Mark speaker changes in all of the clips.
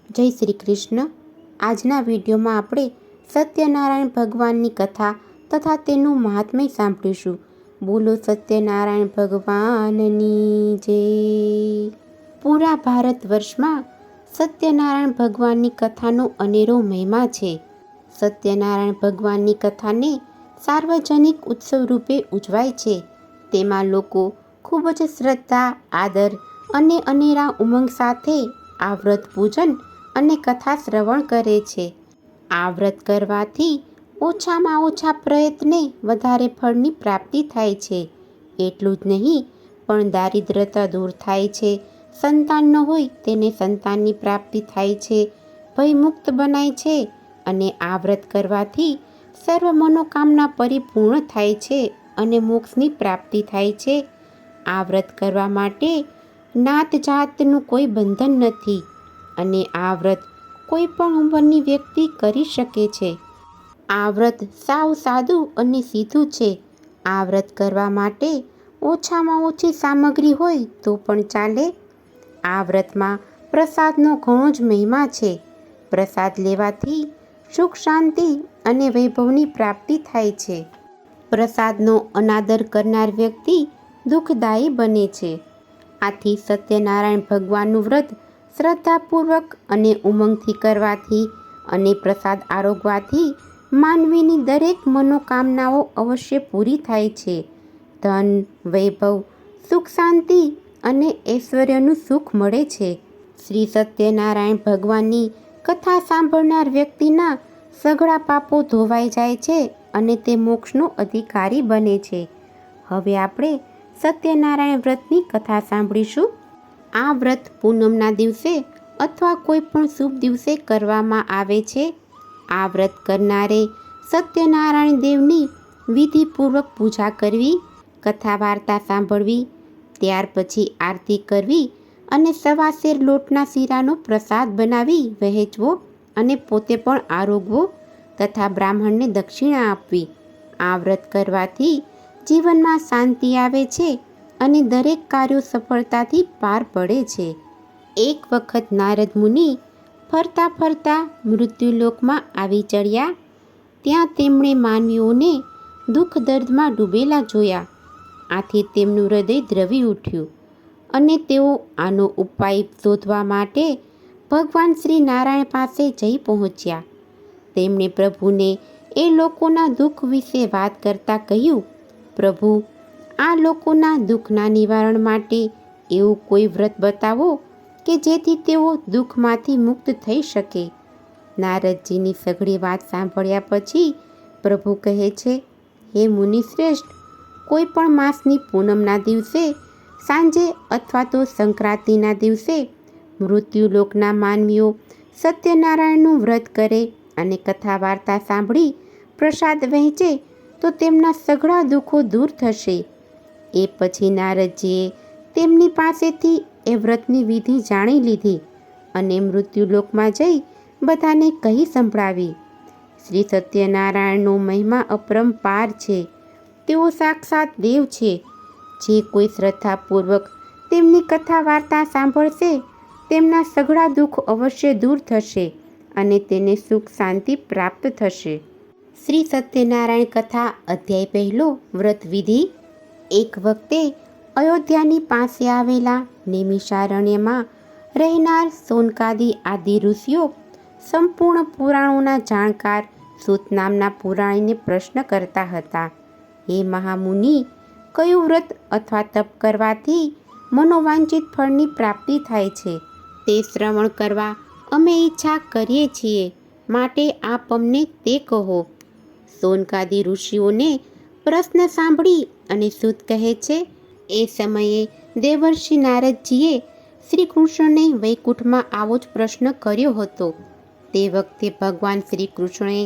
Speaker 1: જય શ્રી કૃષ્ણ. આજના વિડીયોમાં આપણે સત્યનારાયણ ભગવાનની કથા તથા તેનું મહાત્મ્ય સાંભળીશું. બોલો સત્યનારાયણ ભગવાનની જય. પૂરા ભારત વર્ષમાં સત્યનારાયણ ભગવાનની કથાનો અનેરો મહિમા છે. સત્યનારાયણ ભગવાનની કથાને સાર્વજનિક ઉત્સવ રૂપે ઉજવાય છે. તેમાં લોકો ખૂબ જ શ્રદ્ધા, આદર અને અનેરા ઉમંગ સાથે આ વ્રત પૂજન અને કથા શ્રવણ કરે છે. આ વ્રત કરવાથી ઓછામાં ઓછા પ્રયત્ને વધારે ફળની પ્રાપ્તિ થાય છે. એટલું જ નહીં, પણ દારિદ્રતા દૂર થાય છે. સંતાન ન હોય તેને સંતાનની પ્રાપ્તિ થાય છે. ભયમુક્ત બનાય છે. અને આ વ્રત કરવાથી સર્વ મનોકામના પરિપૂર્ણ થાય છે અને મોક્ષની પ્રાપ્તિ થાય છે. આ વ્રત કરવા માટે નાત જાતનું કોઈ બંધન નથી અને આ વ્રત કોઈ પણ ઉંમરની વ્યક્તિ કરી શકે છે. આ વ્રત સાવ સાદું અને સીધું છે. આ વ્રત કરવા માટે ઓછામાં ઓછી સામગ્રી હોય તો પણ ચાલે. આ વ્રતમાં પ્રસાદનો ઘણો જ મહિમા છે. પ્રસાદ લેવાથી સુખ, શાંતિ અને વૈભવની પ્રાપ્તિ થાય છે. પ્રસાદનો અનાદર કરનાર વ્યક્તિ દુઃખદાયી બને છે. આથી સત્યનારાયણ ભગવાનનું વ્રત શ્રદ્ધાપૂર્વક અને ઉમંગથી કરવાથી અને પ્રસાદ આરોગવાથી માનવીની દરેક મનોકામનાઓ અવશ્ય પૂરી થાય છે. ધન, વૈભવ, સુખ, શાંતિ અને ઐશ્વર્યનું સુખ મળે છે. શ્રી સત્યનારાયણ ભગવાનની કથા સાંભળનાર વ્યક્તિના સઘળા પાપો ધોવાઈ જાય છે અને તે મોક્ષનો અધિકારી બને છે. હવે આપણે સત્યનારાયણ વ્રતની કથા સાંભળીશું. આ વ્રત પૂનમના દિવસે અથવા કોઈ પણ શુભ દિવસે કરવામાં આવે છે. આ વ્રત કરનારે સત્યનારાયણ દેવની વિધિપૂર્વક પૂજા કરવી, કથા વાર્તા સાંભળવી, ત્યાર પછી આરતી કરવી અને સવાશેર લોટના શીરાનો પ્રસાદ બનાવી વહેંચવો અને પોતે પણ આરોગવો તથા બ્રાહ્મણને દક્ષિણા આપવી. આ વ્રત કરવાથી જીવનમાં શાંતિ આવે છે અને દરેક કાર્યો સફળતાથી પાર પડે છે. એક વખત નારદ મુનિ ફરતા ફરતા મૃત્યુલોકમાં આવી ચડ્યા. ત્યાં તેમણે માનવીઓને દુઃખ દર્દમાં ડૂબેલા જોયા. આથી તેમનું હૃદય દ્રવી ઉઠ્યું અને તેઓ આનો ઉપાય શોધવા માટે ભગવાન શ્રી નારાયણ પાસે જઈ પહોંચ્યા. તેમણે પ્રભુને એ લોકોના દુઃખ વિશે વાત કરતાં કહ્યું, પ્રભુ, આ લોકોના દુઃખના નિવારણ માટે એવું કોઈ વ્રત બતાવો કે જેથી તેઓ દુઃખમાંથી મુક્ત થઈ શકે. નારદજીની સઘળી વાત સાંભળ્યા પછી પ્રભુ કહે છે, હે મુનિશ્રેષ્ઠ, કોઈ પણ માસની પૂનમના દિવસે સાંજે અથવા તો સંક્રાંતિના દિવસે મૃત્યુલોકના માનવીઓ સત્યનારાયણનું વ્રત કરે અને કથા વાર્તા સાંભળી પ્રસાદ વહેંચે તો તેમના સઘળા દુઃખો દૂર થશે. એ પછી નારદજીએ તેમની પાસેથી એ વ્રતની વિધિ જાણી લીધી અને મૃત્યુલોકમાં જઈ બધાને કહી સંભળાવી. શ્રી સત્યનારાયણનો મહિમા અપરંપાર છે. તેઓ સાક્ષાત દેવ છે. જે કોઈ શ્રદ્ધાપૂર્વક તેમની કથા વાર્તા સાંભળશે તેમના સઘળા દુઃખ અવશ્ય દૂર થશે અને તેને સુખ શાંતિ પ્રાપ્ત થશે. શ્રી સત્યનારાયણ કથા અધ્યાય પહેલો. વ્રત વિધિ. એક વખતે અયોધ્યાની પાસે આવેલા નૈમિષારણ્યમાં રહેનાર સૌનકાદિ આદિ ઋષિઓ સંપૂર્ણ પુરાણોના જાણકાર સૂત નામના પુરાણીને પ્રશ્ન કરતા હતા, હે મહામુનિ, કયું વ્રત અથવા તપ કરવાથી મનોવાંછિત ફળની પ્રાપ્તિ થાય છે? તે શ્રવણ કરવા અમે ઈચ્છા કરીએ છીએ, માટે આપ અમને તે કહો. સૌનકાદિ ઋષિઓને પ્રશ્ન સાંભળી અને સૂત કહે છે, એ સમયે દેવર્ષિ નારદજીએ શ્રી કૃષ્ણને વૈકુંઠમાં આવો જ પ્રશ્ન કર્યો હતો. તે વખતે ભગવાન શ્રી કૃષ્ણએ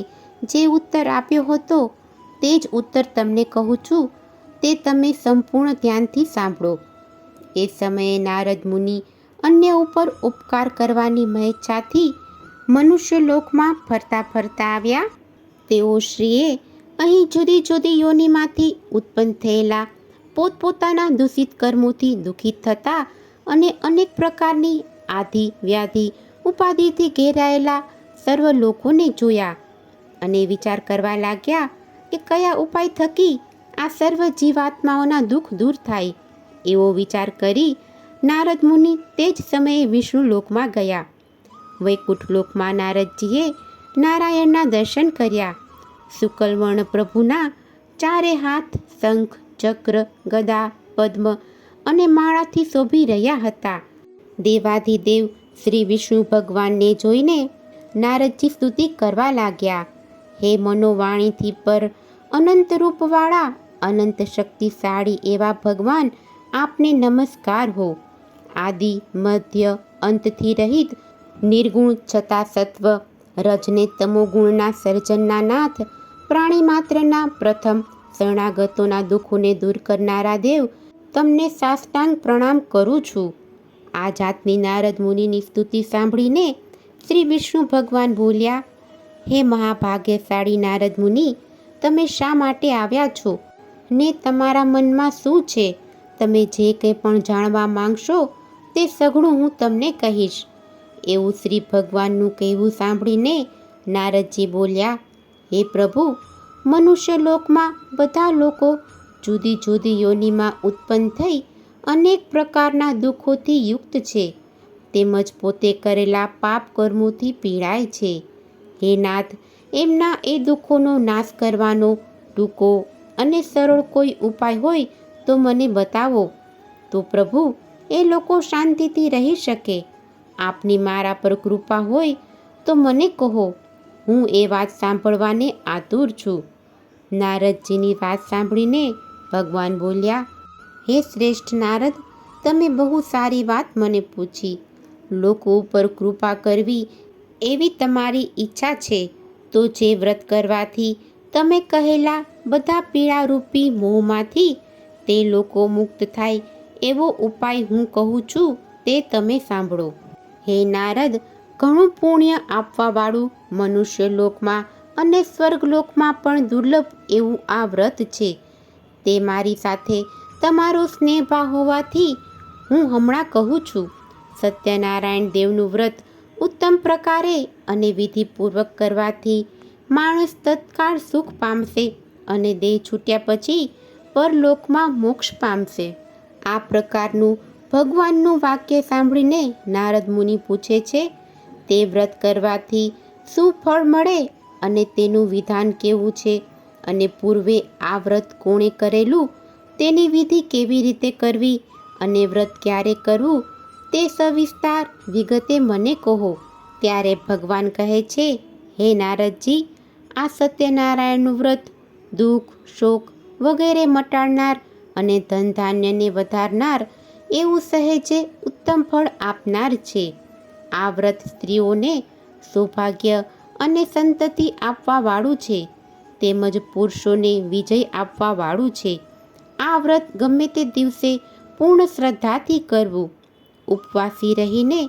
Speaker 1: જે ઉત્તર આપ્યો હતો તે જ ઉત્તર તમને કહું છું, તે તમે સંપૂર્ણ ધ્યાનથી સાંભળો. એ સમયે નારદ મુનિ અન્ય ઉપર ઉપકાર કરવાની મહેચ્છાથી મનુષ્ય લોકમાં ફરતા ફરતા આવ્યા. તેઓ શ્રીએ અહીં જુદી જુદી યોનિમાંથી ઉત્પન્ન થયેલા પોતપોતાના દૂષિત કર્મોથી દુઃખિત થતા અને અનેક પ્રકારની આધિ, વ્યાધિ, ઉપાધિથી ઘેરાયેલા સર્વ લોકોને જોયા અને વિચાર કરવા લાગ્યા કે કયા ઉપાય થકી આ સર્વ જીવાત્માઓના દુઃખ દૂર થાય. એવો વિચાર કરી નારદ મુનિ તે જ સમયે વિષ્ણુ લોકમાં ગયા. વૈકુંઠ લોકમાં નારદજીએ નારાયણના દર્શન કર્યા. શુકલવર્ણ પ્રભુના ચારે હાથ શંખ, ચક્ર, ગદા, પદ્મ અને માળાથી શોભી રહ્યા હતા. દેવાધિદેવ શ્રી વિષ્ણુ ભગવાનને જોઈને નારદજી સ્તુતિ કરવા લાગ્યા. હે મનોવાણીથી પર અનંત રૂપવાળા, અનંત શક્તિશાળી એવા ભગવાન, આપને નમસ્કાર હો. આદિ મધ્ય અંતથી રહિત નિર્ગુણ છતાં સત્વ રજને તમોગુણના સર્જનના નાથ, પ્રાણી માત્રના પ્રથમ, શરણાગતોના દુઃખોને દૂર કરનારા દેવ, તમને સાષ્ટાંગ પ્રણામ કરું છું. આ જાતની નારદ મુનિની સ્તુતિ સાંભળીને શ્રી વિષ્ણુ ભગવાન બોલ્યા, હે મહાભાગ્યશાળી નારદ મુનિ, તમે શા માટે આવ્યા છો ને તમારા મનમાં શું છે? તમે જે કંઈ પણ જાણવા માંગશો તે સઘળું હું તમને કહીશ. એવું શ્રી ભગવાનનું કહેવું સાંભળીને નારદજી બોલ્યા, હે પ્રભુ, મનુષ્ય લોકમાં બધા લોકો જુદી જુદી યોનિમાં ઉત્પન્ન થઈ અનેક પ્રકારના દુઃખોથી યુક્ત છે, તેમજ પોતે કરેલા પાપ કર્મોથી પીડાય છે. હે નાથ, એમના એ દુઃખોનો નાશ કરવાનો ટૂંકો અને સરળ કોઈ ઉપાય હોય તો મને બતાવો, તો પ્રભુ એ લોકો શાંતિથી રહી શકે. આપની મારા પર કૃપા હોય તો મને કહો, હું એ વાત સાંભળવાને આતુર છું. નારદજીની વાત સાંભળીને ભગવાન બોલ્યા, હે શ્રેષ્ઠ નારદ, તમે બહુ સારી વાત મને પૂછી. લોકો ઉપર કૃપા કરવી એવી તમારી ઈચ્છા છે, તો જે વ્રત કરવાથી તમે કહેલા બધા પીડારૂપી મોહમાંથી તે લોકો મુક્ત થાય એવો ઉપાય હું કહું છું તે તમે સાંભળો. હે નારદ, ઘણું પુણ્ય આપવાવાળું મનુષ્ય લોકમાં અને સ્વર્ગલોકમાં પણ દુર્લભ એવું આ વ્રત છે. તે મારી સાથે તમારો સ્નેહભાવ હોવાથી હું હમણાં કહું છું. સત્યનારાયણ દેવનું વ્રત ઉત્તમ પ્રકારે અને વિધિપૂર્વક કરવાથી માણસ તત્કાળ સુખ પામશે અને દેહ છૂટ્યા પછી પરલોકમાં મોક્ષ પામશે. આ પ્રકારનું ભગવાનનું વાક્ય સાંભળીને નારદ મુનિ પૂછે છે, તે વ્રત કરવાથી શું ફળ મળે અને તેનું વિધાન કેવું છે, અને પૂર્વે આ વ્રત કોણે કરેલું, તેની વિધિ કેવી રીતે કરવી અને વ્રત ક્યારે કરવું તે સવિસ્તાર વિગતે મને કહો. ત્યારે ભગવાન કહે છે, હે નારદજી, આ સત્યનારાયણનું વ્રત દુઃખ, શોક વગેરે મટાડનાર અને ધન ધાન્યને વધારનાર એવું સહેજે ઉત્તમ ફળ આપનાર છે. આ વ્રત સ્ત્રીઓને સૌભાગ્ય અને સંતતિ આપવાવાળું છે, તેમજ પુરુષોને વિજય આપવાવાળું છે. આ વ્રત ગમે તે દિવસે પૂર્ણ શ્રદ્ધાથી કરવું. ઉપવાસી રહીને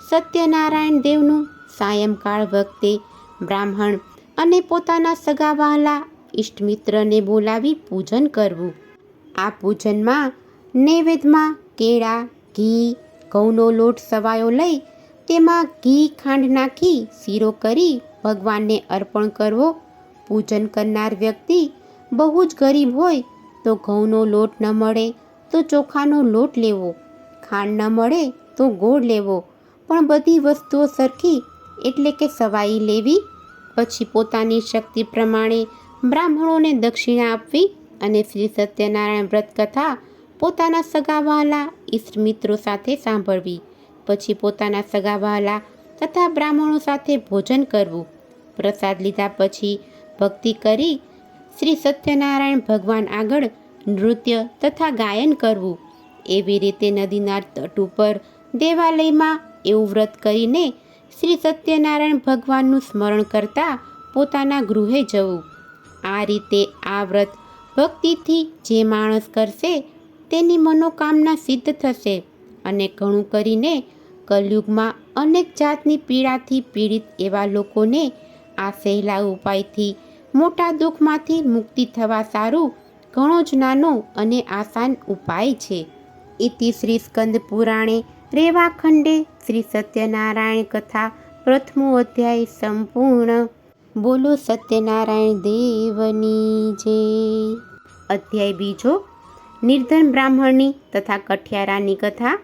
Speaker 1: સત્યનારાયણ દેવનું સાયંકાળ વખતે બ્રાહ્મણ અને પોતાના સગા વહાલા ઇષ્ટમિત્રને બોલાવી પૂજન કરવું. આ પૂજનમાં નૈવેદ્યમાં કેળા, ઘી, ઘઉંનો લોટ સવાયો લઈ તેમાં ઘી ખાંડ નાખી શીરો કરી ભગવાનને અર્પણ કરવો. પૂજન કરનાર વ્યક્તિ બહુ જ ગરીબ હોય તો ઘઉંનો લોટ ન મળે તો ચોખાનો લોટ લેવો, ખાંડ ન મળે તો ગોળ લેવો, પણ બધી વસ્તુઓ સરખી એટલે કે સવાઈ લેવી. પછી પોતાની શક્તિ પ્રમાણે બ્રાહ્મણોને દક્ષિણા આપવી અને શ્રી સત્યનારાયણ વ્રત કથા પોતાના સગા વહાલા ઇષ્ટમિત્રો સાથે સાંભળવી. પછી પોતાના સગા વહાલા તથા બ્રાહ્મણો સાથે ભોજન કરવું. પ્રસાદ લીધા પછી ભક્તિ કરી શ્રી સત્યનારાયણ ભગવાન આગળ નૃત્ય તથા ગાયન કરવું. એવી રીતે નદીના તટ ઉપર દેવાલયમાં એવું વ્રત કરીને શ્રી સત્યનારાયણ ભગવાનનું સ્મરણ કરતા પોતાના ગૃહે જવું. આ રીતે આ વ્રત ભક્તિથી જે માણસ કરશે તેની મનોકામના સિદ્ધ થશે અને ઘણું કરીને કલયુગમાં અનેક જાતની પીડાથી પીડિત એવા લોકોને આ સહેલા ઉપાયથી મોટા દુઃખમાંથી મુક્તિ થવા સારું ઘણો જ નાનો અને આસાન ઉપાય છે. ઇતિ શ્રી સ્કંદ પુરાણે રેવાખંડે શ્રી સત્યનારાયણ કથા પ્રથમો અધ્યાય સંપૂર્ણ. બોલો સત્યનારાયણ દેવની જય. અધ્યાય બીજો, નિર્ધન બ્રાહ્મણની તથા કઠિયારાની કથા.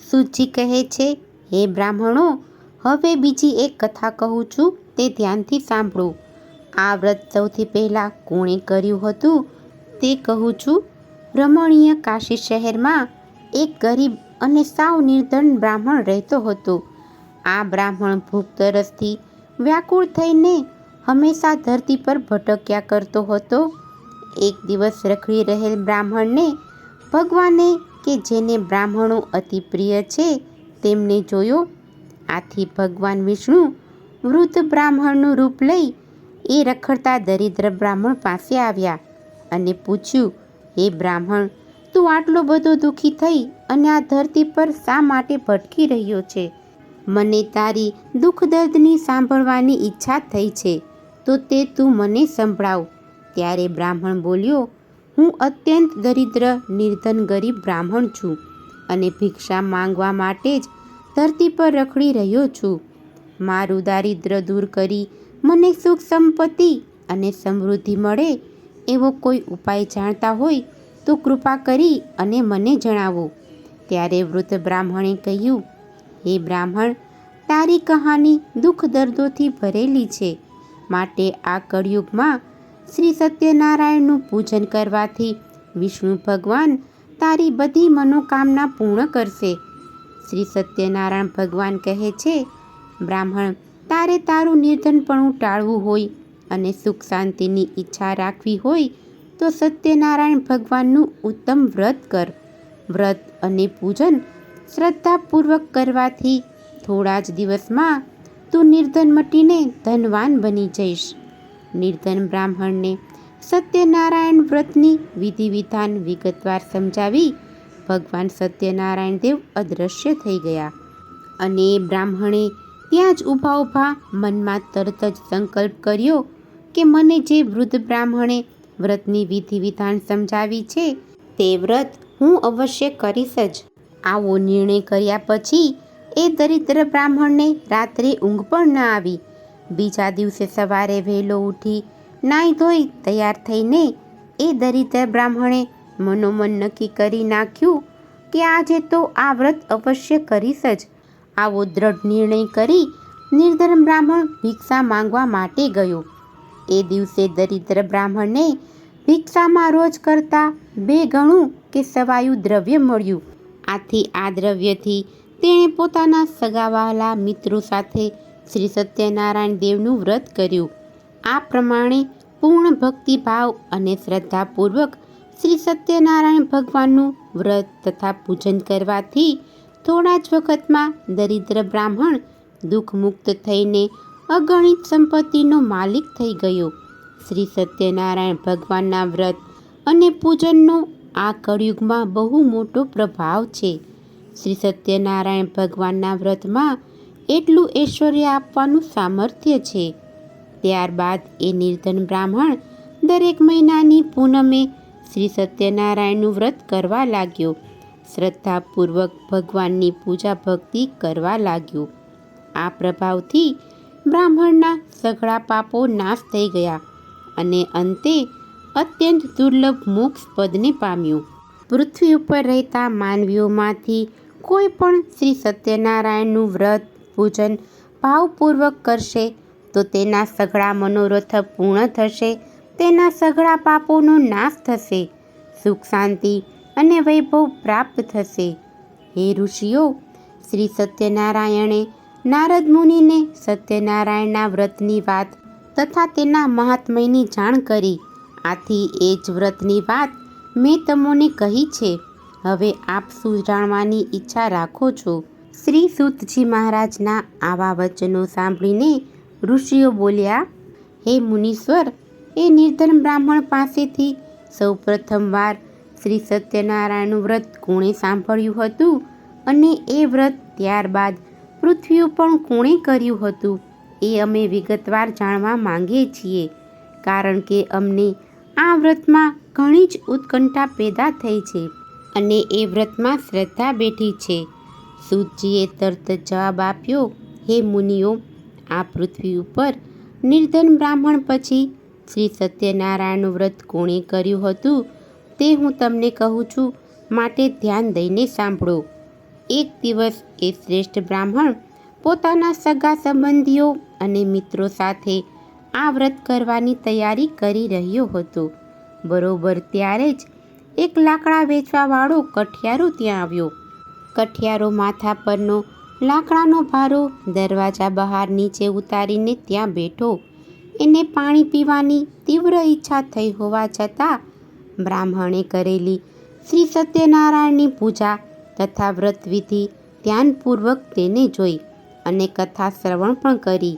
Speaker 1: સૂચિ કહે છે, હે બ્રાહ્મણો, હવે બીજી એક કથા કહું છું, તે ધ્યાનથી સાંભળો. આ વ્રત સૌથી પહેલાં કોણે કર્યું હતું તે કહું છું. રમણીય કાશી શહેરમાં એક ગરીબ અને સાવ નિર્ધન બ્રાહ્મણ રહેતો હતો. આ બ્રાહ્મણ ભૂખ તરસથી વ્યાકુળ થઈને હંમેશા ધરતી પર ભટક્યા કરતો હતો. એક દિવસ રખડી રહેલ બ્રાહ્મણને ભગવાને, કે જેને બ્રાહ્મણો અતિ પ્રિય છે, તેમને જોયો. આથી ભગવાન વિષ્ણુ વૃદ્ધ બ્રાહ્મણનું રૂપ લઈ એ રખડતા દરિદ્ર બ્રાહ્મણ પાસે આવ્યા અને પૂછ્યું, હે બ્રાહ્મણ, તું આટલો બધો દુઃખી થઈ અને આ ધરતી પર શા માટે ભટકી રહ્યો છે? મને તારી દુઃખ દર્દની સાંભળવાની ઈચ્છા થઈ છે, તો તે તું મને સંભળાવ. ત્યારે બ્રાહ્મણ બોલ્યો, હું અત્યંત દરિદ્ર નિર્ધન ગરીબ બ્રાહ્મણ છું અને ભિક્ષા માંગવા માટે જ ધરતી પર રખડી રહ્યો છું. મારું દારિદ્ર્ય દૂર કરી મને સુખ સંપત્તિ અને સમૃદ્ધિ મળે એવો કોઈ ઉપાય જાણતા હોય તો કૃપા કરી અને મને જણાવો. ત્યારે વૃદ્ધ બ્રાહ્મણે કહ્યું, હે બ્રાહ્મણ, તારી કહાની દુઃખ દર્દોથી ભરેલી છે, માટે આ કળિયુગમાં શ્રી સત્યનારાયણનું પૂજન કરવાથી વિષ્ણુ ભગવાન તારી બધી મનોકામના પૂર્ણ કરશે. શ્રી સત્યનારાયણ ભગવાન કહે છે, બ્રાહ્મણ, તારે તારું નિર્ધનપણું ટાળવું હોય અને સુખ શાંતિની ઈચ્છા રાખવી હોય તો સત્યનારાયણ ભગવાનનું ઉત્તમ વ્રત કર. વ્રત અને પૂજન શ્રદ્ધાપૂર્વક કરવાથી થોડા જ દિવસમાં તું નિર્ધન મટીને ધનવાન બની જઈશ. નિર્ધન બ્રાહ્મણને સત્યનારાયણ વ્રતની વિધિ વિધાન વિગતવાર સમજાવી ભગવાન સત્યનારાયણ દેવ અદૃશ્ય થઈ ગયા અને બ્રાહ્મણે ત્યાં જ ઊભા ઊભા મનમાં તરત જ સંકલ્પ કર્યો કે મને જે વૃદ્ધ બ્રાહ્મણે વ્રતની વિધિ વિધાન સમજાવી છે તે વ્રત હું અવશ્ય કરીશ જ. આવો નિર્ણય કર્યા પછી એ દરિદ્ર બ્રાહ્મણને રાત્રે ઊંઘ પણ ન આવી. બીજા દિવસે સવારે વહેલો ઉઠી નાહી ધોઈ તૈયાર થઈને એ દરિદ્ર બ્રાહ્મણે મનોમન નક્કી કરી નાખ્યું કે આજે તો આ વ્રત અવશ્ય કરીશ જ. આવો દ્રઢ નિર્ણય કરી નિર્ધન બ્રાહ્મણ ભિક્ષા માંગવા માટે ગયો. એ દિવસે દરિદ્ર બ્રાહ્મણને ભિક્ષામાં રોજ કરતાં 2 ગણું કે સવાયું દ્રવ્ય મળ્યું. આથી આ દ્રવ્યથી તેણે પોતાના સગાવહાલા મિત્રો સાથે શ્રી સત્યનારાયણ દેવનું વ્રત કર્યું. આ પ્રમાણે પૂર્ણ ભક્તિભાવ અને શ્રદ્ધાપૂર્વક શ્રી સત્યનારાયણ ભગવાનનું વ્રત તથા પૂજન કરવાથી થોડા જ વખતમાં દરિદ્ર બ્રાહ્મણ દુઃખમુક્ત થઈને અગણિત સંપત્તિનો માલિક થઈ ગયો. શ્રી સત્યનારાયણ ભગવાનના વ્રત અને પૂજનનો આ કળિયુગમાં બહુ મોટો પ્રભાવ છે. શ્રી સત્યનારાયણ ભગવાનના વ્રતમાં એટલું ઐશ્વર્ય આપવાનું સામર્થ્ય છે. ત્યારબાદ એ નિર્ધન બ્રાહ્મણ દરેક મહિનાની પૂનમે શ્રી સત્યનારાયણનું વ્રત કરવા લાગ્યો. શ્રદ્ધાપૂર્વક ભગવાનની પૂજા ભક્તિ કરવા લાગ્યો. આ પ્રભાવથી બ્રાહ્મણના સઘળા પાપો નાશ થઈ ગયા અને અંતે અત્યંત દુર્લભ મોક્ષ પદને પામ્યું. પૃથ્વી ઉપર રહેતા માનવીઓમાંથી કોઈ પણ શ્રી સત્યનારાયણનું વ્રત પૂજન ભાવપૂર્વક કરશે તો તેના સઘળા મનોરથ પૂર્ણ થશે, તેના સઘળા પાપોનો નાશ થશે, સુખ શાંતિ અને વૈભવ પ્રાપ્ત થશે. હે ઋષિઓ, શ્રી સત્યનારાયણે નારદ મુનિને સત્યનારાયણના વ્રતની વાત તથા તેના મહાત્મ્યની જાણ કરી. આથી એ જ વ્રતની વાત મેં તમને કહી છે. હવે આપ શું જાણવાની ઈચ્છા રાખો છો? શ્રી સૂતજી મહારાજના આવા વચનો સાંભળીને ઋષિઓ બોલ્યા, હે મુનીશ્વર, એ નિર્ધન બ્રાહ્મણ પાસેથી સૌ પ્રથમવાર શ્રી સત્યનારાયણનું વ્રત કોણે સાંભળ્યું હતું અને એ વ્રત ત્યારબાદ પૃથ્વી ઉપર કોણે કર્યું હતું એ અમે વિગતવાર જાણવા માંગીએ છીએ, કારણ કે અમને આ વ્રતમાં ઘણી જ ઉત્કંઠા પેદા થઈ છે અને એ વ્રતમાં શ્રદ્ધા બેઠી છે. સૂતજીએ તરત જ જવાબ આપ્યો, હે મુનિઓ, આ પૃથ્વી ઉપર નિર્ધન બ્રાહ્મણ પછી શ્રી સત્યનારાયણનું વ્રત કોણે કર્યું હતું તે હું તમને કહું છું, માટે ધ્યાન દઈને સાંભળો. એક દિવસ એ શ્રેષ્ઠ બ્રાહ્મણ પોતાના સગા સંબંધીઓ અને મિત્રો સાથે આ વ્રત કરવાની તૈયારી કરી રહ્યો હતો. બરોબર ત્યારે જ એક લાકડા વેચવાવાળો કઠિયારો ત્યાં આવ્યો. કઠિયારો માથા પરનો લાકડાનો ભારો દરવાજા બહાર નીચે ઉતારીને ત્યાં બેઠો. એને પાણી પીવાની તીવ્ર ઈચ્છા થઈ હોવા છતાં બ્રાહ્મણે કરેલી શ્રી સત્યનારાયણની પૂજા તથા વ્રતવિધિ ધ્યાનપૂર્વક તેને જોઈ અને કથા શ્રવણ પણ કરી.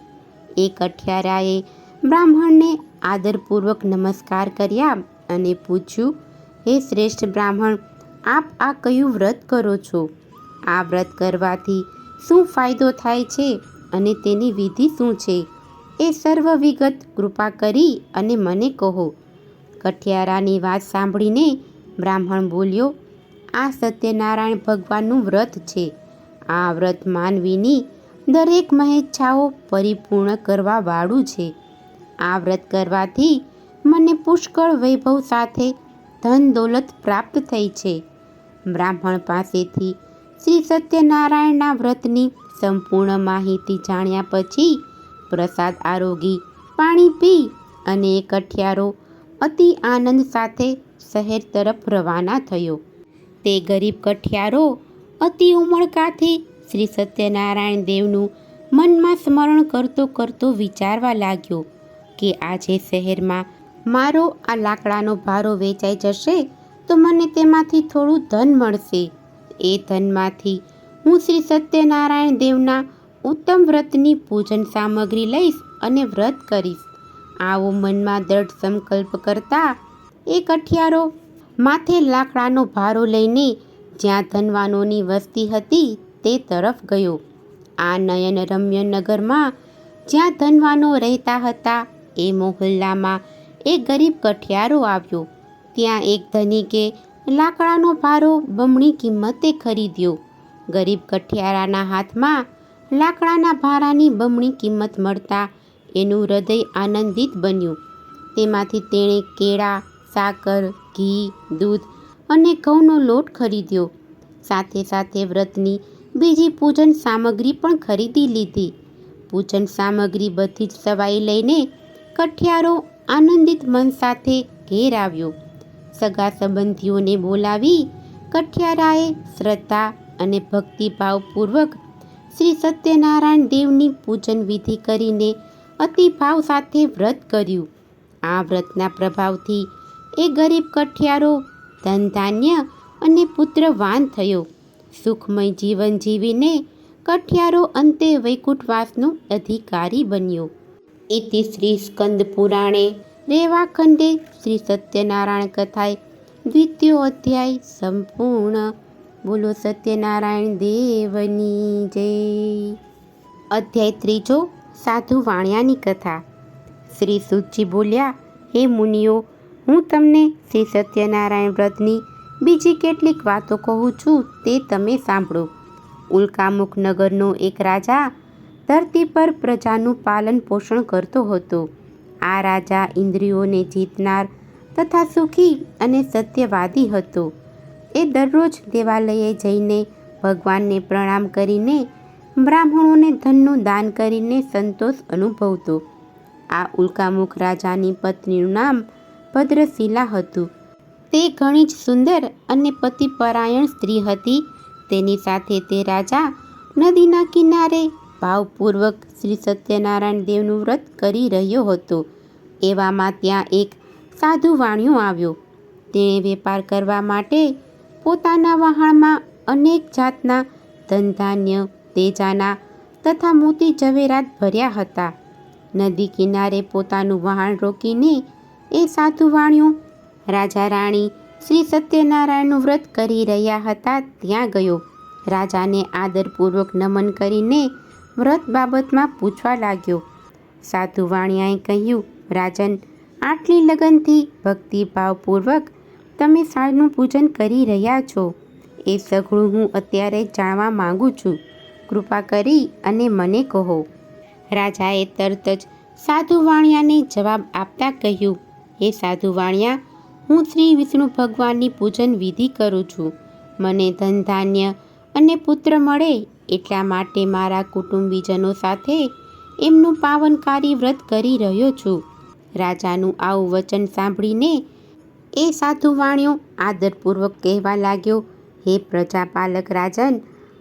Speaker 1: એ કઠિયારાએ બ્રાહ્મણને આદરપૂર્વક નમસ્કાર કર્યા અને પૂછ્યું, હે શ્રેષ્ઠ બ્રાહ્મણ, આપ આ કયું વ્રત કરો છો? આ વ્રત કરવાથી શું ફાયદો થાય છે અને તેની વિધિ શું છે? એ સર્વ વિગત કૃપા કરી અને મને કહો. કઠિયારાની વાત સાંભળીને બ્રાહ્મણ બોલ્યો, આ સત્યનારાયણ ભગવાનનું વ્રત છે. આ વ્રત માનવીની દરેક મહેચ્છાઓ પરિપૂર્ણ કરવા વાળું છે. આ વ્રત કરવાથી મને પુષ્કળ વૈભવ સાથે ધન દોલત પ્રાપ્ત થઈ છે. બ્રાહ્મણ પાસેથી શ્રી સત્યનારાયણના વ્રતની સંપૂર્ણ માહિતી જાણ્યા પછી પ્રસાદ આરોગી પાણી પી અને એ કઠિયારો અતિ આનંદ સાથે શહેર તરફ રવાના થયો. તે ગરીબ કઠિયારો અતિ ઉમળકાથી શ્રી સત્યનારાયણ દેવનું મનમાં સ્મરણ કરતો કરતો વિચારવા લાગ્યો કે આજે શહેરમાં મારો આ લાકડાનો ભારો વેચાઈ જશે તો મને તેમાંથી થોડું ધન મળશે. એ ધનમાંથી હું શ્રી સત્યનારાયણ દેવના ઉત્તમ વ્રતની પૂજન સામગ્રી લઈશ અને વ્રત કરીશ. આવો મનમાં દ્રઢ સંકલ્પ કરતા એ કઠિયારો માથે લાકડાનો ભારો લઈને જ્યાં ધનવાનોની વસ્તી હતી તે તરફ ગયો. આ નયનરમ્ય નગરમાં જ્યાં ધનવાનો રહેતા હતા એ મોહલ્લામાં એક ગરીબ કઠિયારો આવ્યો. ત્યાં એક ધનિકે લાકડાનો ભારો બમણી કિંમતે ખરીદ્યો. ગરીબ કઠિયારાના હાથમાં લાકડાના ભારાની બમણી કિંમત મળતા એનું હૃદય આનંદિત બન્યું. તેમાંથી તેણે કેળા, સાકર, ઘી, દૂધ અને ઘઉંનો લોટ ખરીદ્યો. સાથે સાથે વ્રતની બીજી પૂજન સામગ્રી પણ ખરીદી લીધી. પૂજન સામગ્રી બધી જ સવાઈ લઈને કઠિયારો આનંદિત મન સાથે ઘેર આવ્યો. સગા સંબંધીઓને બોલાવી કઠિયારાએ શ્રદ્ધા અને ભક્તિભાવપૂર્વક શ્રી સત્યનારાયણ દેવની પૂજન વિધિ કરીને અતિભાવ સાથે વ્રત કર્યું. આ વ્રતના પ્રભાવથી એ ગરીબ કઠિયારો ધન ધાન્ય અને પુત્રવાન થયો. સુખમય જીવન જીવીને કઠિયારો અંતે વૈકુંઠવાસનો અધિકારી બન્યો. ઇતિ શ્રી સ્કંદ પુરાણે રેવાખંડે શ્રી સત્યનારાયણ કથાએ દ્વિતીયો અધ્યાય સંપૂર્ણ. બોલો સત્યનારાયણ દેવની જય. અધ્યાય ત્રીજો, સાધુ વાણિયાની કથા. શ્રી સૂતજી બોલ્યા, હે મુનિઓ, હું તમને શ્રી સત્યનારાયણ વ્રતની બીજી કેટલીક વાતો કહું છું તે તમે સાંભળો. ઉલ્કામુખ નગરનો એક રાજા ધરતી પર પ્રજાનું પાલન પોષણ કરતો હતો. આ રાજા ઇન્દ્રિયોને જીતનાર તથા સુખી અને સત્યવાદી હતો. એ દરરોજ દેવાલયે જઈને ભગવાનને પ્રણામ કરીને બ્રાહ્મણોને ધનનું દાન કરીને સંતોષ અનુભવતો. આ ઉલ્કામુખ રાજાની પત્નીનું નામ ભદ્રશીલા હતું. તે ઘણી જ સુંદર અને પતિપરાયણ સ્ત્રી હતી. તેની સાથે તે રાજા નદીના કિનારે ભાવપૂર્વક શ્રી સત્યનારાયણ દેવનું વ્રત કરી રહ્યો હતો. એવામાં ત્યાં એક સાધુ વાણિયો આવ્યો. તેણે વેપાર કરવા માટે પોતાના વહાણમાં અનેક જાતના ધનધાન્ય, તેજાના તથા મોતી ઝવેરાત ભર્યા હતા. નદી કિનારે પોતાનું વહાણ રોકીને એ સાધુ વાણિયો રાજા રાણી શ્રી સત્યનારાયણનું વ્રત કરી રહ્યા હતા ત્યાં ગયો. રાજાને આદરપૂર્વક નમન કરીને વ્રત બાબતમાં પૂછવા લાગ્યો. સાધુ વાણિયાએ કહ્યું, રાજન, આટલી લગનથી ભક્તિભાવપૂર્વક તમે સાધુનું પૂજન કરી રહ્યા છો એ સઘળું હું અત્યારે જાણવા માંગુ છું. કૃપા કરી અને મને કહો. રાજાએ તરત જ સાધુ વાણિયાને જવાબ આપતા કહ્યું, હે સાધુ વાણિયા, હું શ્રી વિષ્ણુ ભગવાનની પૂજન વિધિ કરું છું. મને ધન ધાન્ય અને પુત્ર મળે એટલા માટે મારા કુટુંબીજનો સાથે એમનું પાવનકારી વ્રત કરી રહ્યો છું. રાજાનું આવું વચન સાંભળીને એ સાધુ વાણિયો આદરપૂર્વક કહેવા લાગ્યો, હે પ્રજાપાલક રાજન,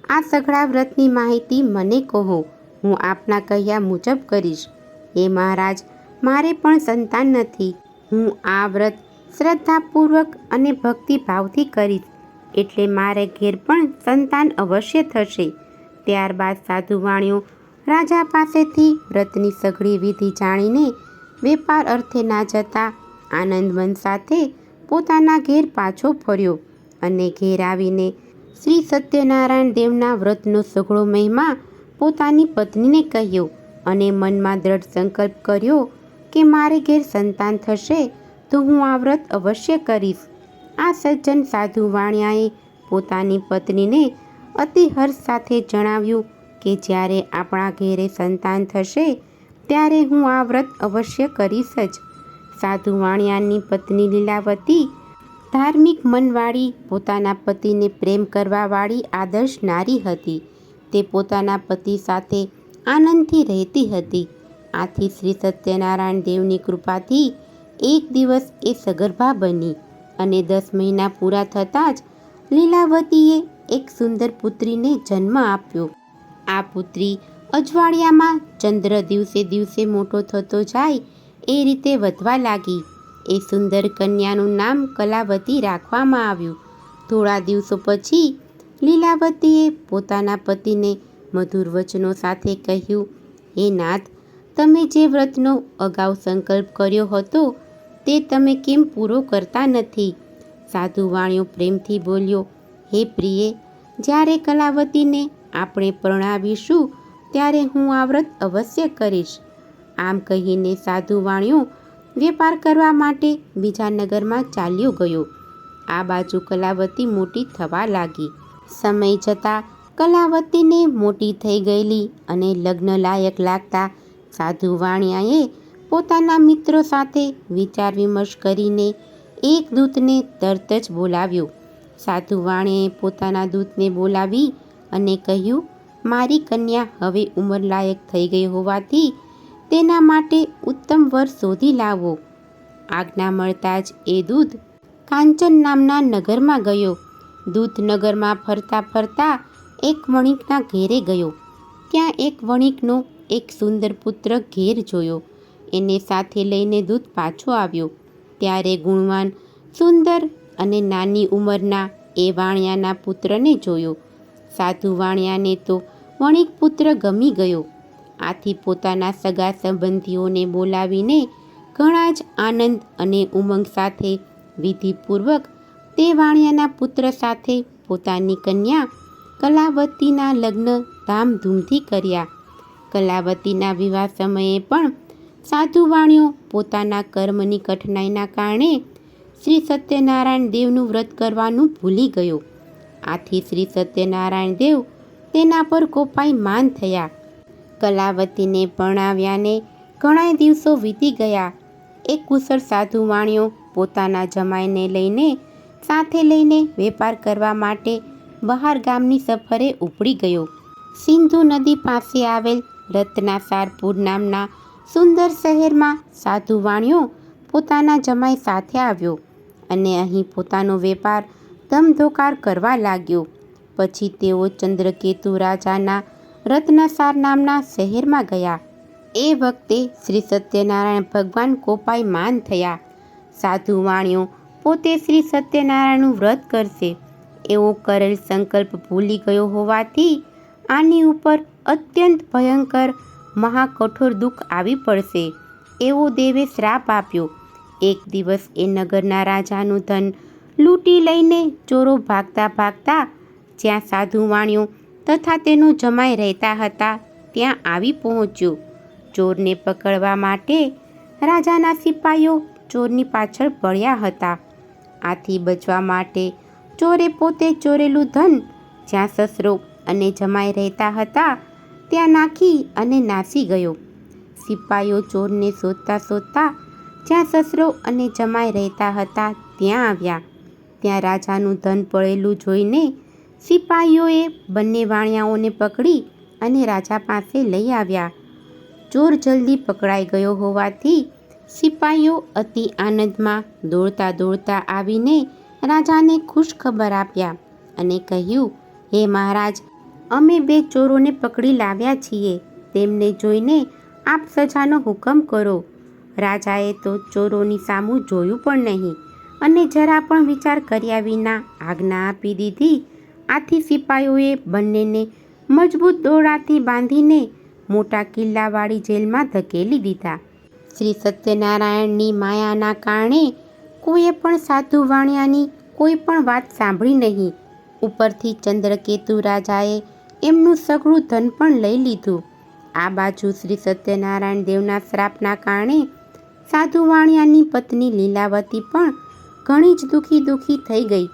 Speaker 1: આ સઘળા વ્રતની માહિતી મને કહો. હું આપના કહ્યા મુજબ કરીશ. હે મહારાજ, મારે પણ સંતાન નથી. હું આ વ્રત શ્રદ્ધાપૂર્વક અને ભક્તિભાવથી કરીશ, એટલે મારે ઘેર પણ સંતાન અવશ્ય થશે. ત્યારબાદ સાધુ વાણિયો રાજા પાસેથી વ્રતની સઘળી વિધિ જાણીને વેપાર અર્થે ના જતા આનંદ મન સાથે પોતાના ઘેર પાછો ફર્યો અને ઘેર આવીને શ્રી સત્યનારાયણ દેવના વ્રતનો સઘળો મહિમા પોતાની પત્નીને કહ્યો અને મનમાં દ્રઢ સંકલ્પ કર્યો કે મારે ઘેર સંતાન થશે તો હું આ વ્રત અવશ્ય કરીશ. આ સજ્જન સાધુ વાણિયાએ પોતાની પત્નીને અતિ હર્ષ સાથે જણાવ્યું કે જ્યારે આપણા ઘેરે સંતાન થશે ત્યારે હું આ વ્રત અવશ્ય કરીશ જ. સાધુ વાણિયાની પત્ની લીલાવતી ધાર્મિક મનવાળી, પોતાના પતિને પ્રેમ કરવાવાળી આદર્શ નારી હતી. તે પોતાના પતિ સાથે આનંદથી રહેતી હતી. આથી શ્રી સત્યનારાયણ દેવની કૃપાથી એક દિવસ એ સગર્ભા બની અને 10 મહિના પૂરા થતાં જ લીલાવતીએ એક સુંદર પુત્રીને જન્મ આપ્યો. આ પુત્રી અજવાળિયામાં ચંદ્ર દિવસે દિવસે મોટો થતો જાય એ રીતે વધવા લાગી. એ સુંદર કન્યાનું નામ કલાવતી રાખવામાં આવ્યું. થોડા દિવસો પછી લીલાવતીએ પોતાના પતિને મધુર વચનો સાથે કહ્યું, હે નાથ, તમે જે વ્રતનો અગાઉ સંકલ્પ કર્યો હતો તે તમે કેમ પૂરો કરતા નથી? સાધુ વાણિયો પ્રેમથી બોલ્યો, હે પ્રિયે, જ્યારે કલાવતીને આપણે પરણાવીશું ત્યારે હું આ વ્રત અવશ્ય કરીશ. આમ કહીને સાધુ વાણિયો વેપાર કરવા માટે બીજા નગરમાં ચાલ્યો ગયો. આ બાજુ કલાવતી મોટી થવા લાગી. સમય જતાં કલાવતીને મોટી થઈ ગયેલી અને લગ્ન લાયક લાગતા સાધુ વાણિયાએ પોતાના મિત્રો સાથે વિચાર વિમર્શ કરીને એક દૂતને તરત જ બોલાવ્યો. સાધુ વાણિયાએ પોતાના દૂતને બોલાવી અને કહ્યું, મારી કન્યા હવે ઉંમરલાયક થઈ ગઈ હોવાથી તેના માટે ઉત્તમ વર શોધી લાવો. આજ્ઞા મળતા જ એ દૂત કાંચન નામના નગરમાં ગયો. દૂત નગરમાં ફરતા ફરતા એક વણિકના ઘેરે ગયો. ત્યાં એક વણિકનો એક સુંદર પુત્ર ઘેર જોયો. એને સાથે લઈને દૂત પાછો આવ્યો. ત્યારે ગુણવાન, સુંદર અને નાની ઉંમરના એ વાણિયાના પુત્રને જોયો. સાધુ વાણિયાને તો વણિક પુત્ર ગમી ગયો. આથી પોતાના સગા સંબંધીઓને બોલાવીને ઘણા જ આનંદ અને ઉમંગ સાથે વિધિપૂર્વક તે વાણિયાના પુત્ર સાથે પોતાની કન્યા કલાવતીના લગ્ન ધામધૂમથી કર્યા. કલાવતીના વિવાહ સમયે પણ સાધુ વાણિયો પોતાના કર્મની કઠણાઈના કારણે શ્રી સત્યનારાયણ દેવનું વ્રત કરવાનું ભૂલી ગયો. આથી શ્રી સત્યનારાયણ દેવ તેના પર કોપાયમાન થયા. કલાવતીને પરણાવ્યાને ઘણા દિવસો વીતી ગયા. એક કુશળ સાધુ વાણિયો પોતાના જમાઈને લઈને સાથે લઈને વેપાર કરવા માટે બહાર ગામની સફરે ઉપડી ગયો. સિંધુ નદી પાસે આવેલ રત્નાસારપુર નામના સુંદર શહેરમાં સાધુ વાણિયો પોતાના જમાઈ સાથે આવ્યો અને અહીં પોતાનો વેપાર ધમધોકાર કરવા લાગ્યો. પછી તેઓ ચંદ્રકેતુ રાજાના રત્નસાર નામના શહેરમાં ગયા. એ વખતે શ્રી સત્યનારાયણ ભગવાન કોપાયમાન થયા. સાધુ વાણિયો પોતે શ્રી સત્યનારાયણનું વ્રત કરશે એવો કરેલ સંકલ્પ ભૂલી ગયો હોવાથી આની ઉપર અત્યંત ભયંકર મહાકઠોર દુઃખ આવી પડશે એવો દેવે શ્રાપ આપ્યો. એક દિવસ એ નગરના રાજાનું ધન લૂંટી લઈને ચોરો ભાગતા ભાગતા જ્યાં સાધુ વાણિયો તથા તેનો જમાઈ રહેતા હતા ત્યાં આવી પહોંચ્યો. ચોરને પકડવા માટે રાજાના સિપાઈઓ ચોરની પાછળ પડ્યા હતા. આથી બચવા માટે ચોરે પોતે ચોરેલું ધન જ્યાં સસરો અને જમાઈ રહેતા હતા ત્યાં નાખી અને નાસી ગયો. સિપાઈઓ ચોરને શોધતા શોધતા જ્યાં સસરો અને જમાઈ રહેતા હતા ત્યાં આવ્યા. ત્યાં રાજાનું ધન પડેલું જોઈને સિપાઈઓએ બંને વાણિયાઓને પકડી અને રાજા પાસે લઈ આવ્યા. ચોર જલ્દી પકડાઈ ગયો હોવાથી સિપાઈઓ અતિ આનંદમાં દોડતા દોડતા આવીને રાજાને ખુશખબર આપ્યા અને કહ્યું, હે મહારાજ, અમે 2 ચોરોને પકડી લાવ્યા છીએ. તેમને જોઈને આપ સજાનો હુકમ કરો. રાજાએ તો ચોરોની સામું જોયું પણ નહીં અને જરા પણ વિચાર કર્યા વિના આજ્ઞા આપી દીધી. આથી સિપાઈઓએ બંનેને મજબૂત દોરડાથી બાંધીને મોટા કિલ્લાવાળી જેલમાં ધકેલી દીધા. શ્રી સત્યનારાયણની માયાના કારણે કોઈએ પણ સાધુ વાણિયાની કોઈ પણ વાત સાંભળી નહીં. ઉપરથી ચંદ્રકેતુ રાજાએ એમનું સઘળું ધન પણ લઈ લીધું. આ બાજુ શ્રી સત્યનારાયણ દેવના શ્રાપના કારણે સાધુ વાણિયાની પત્ની લીલાવતી પણ ઘણી જ દુઃખી થઈ ગઈ.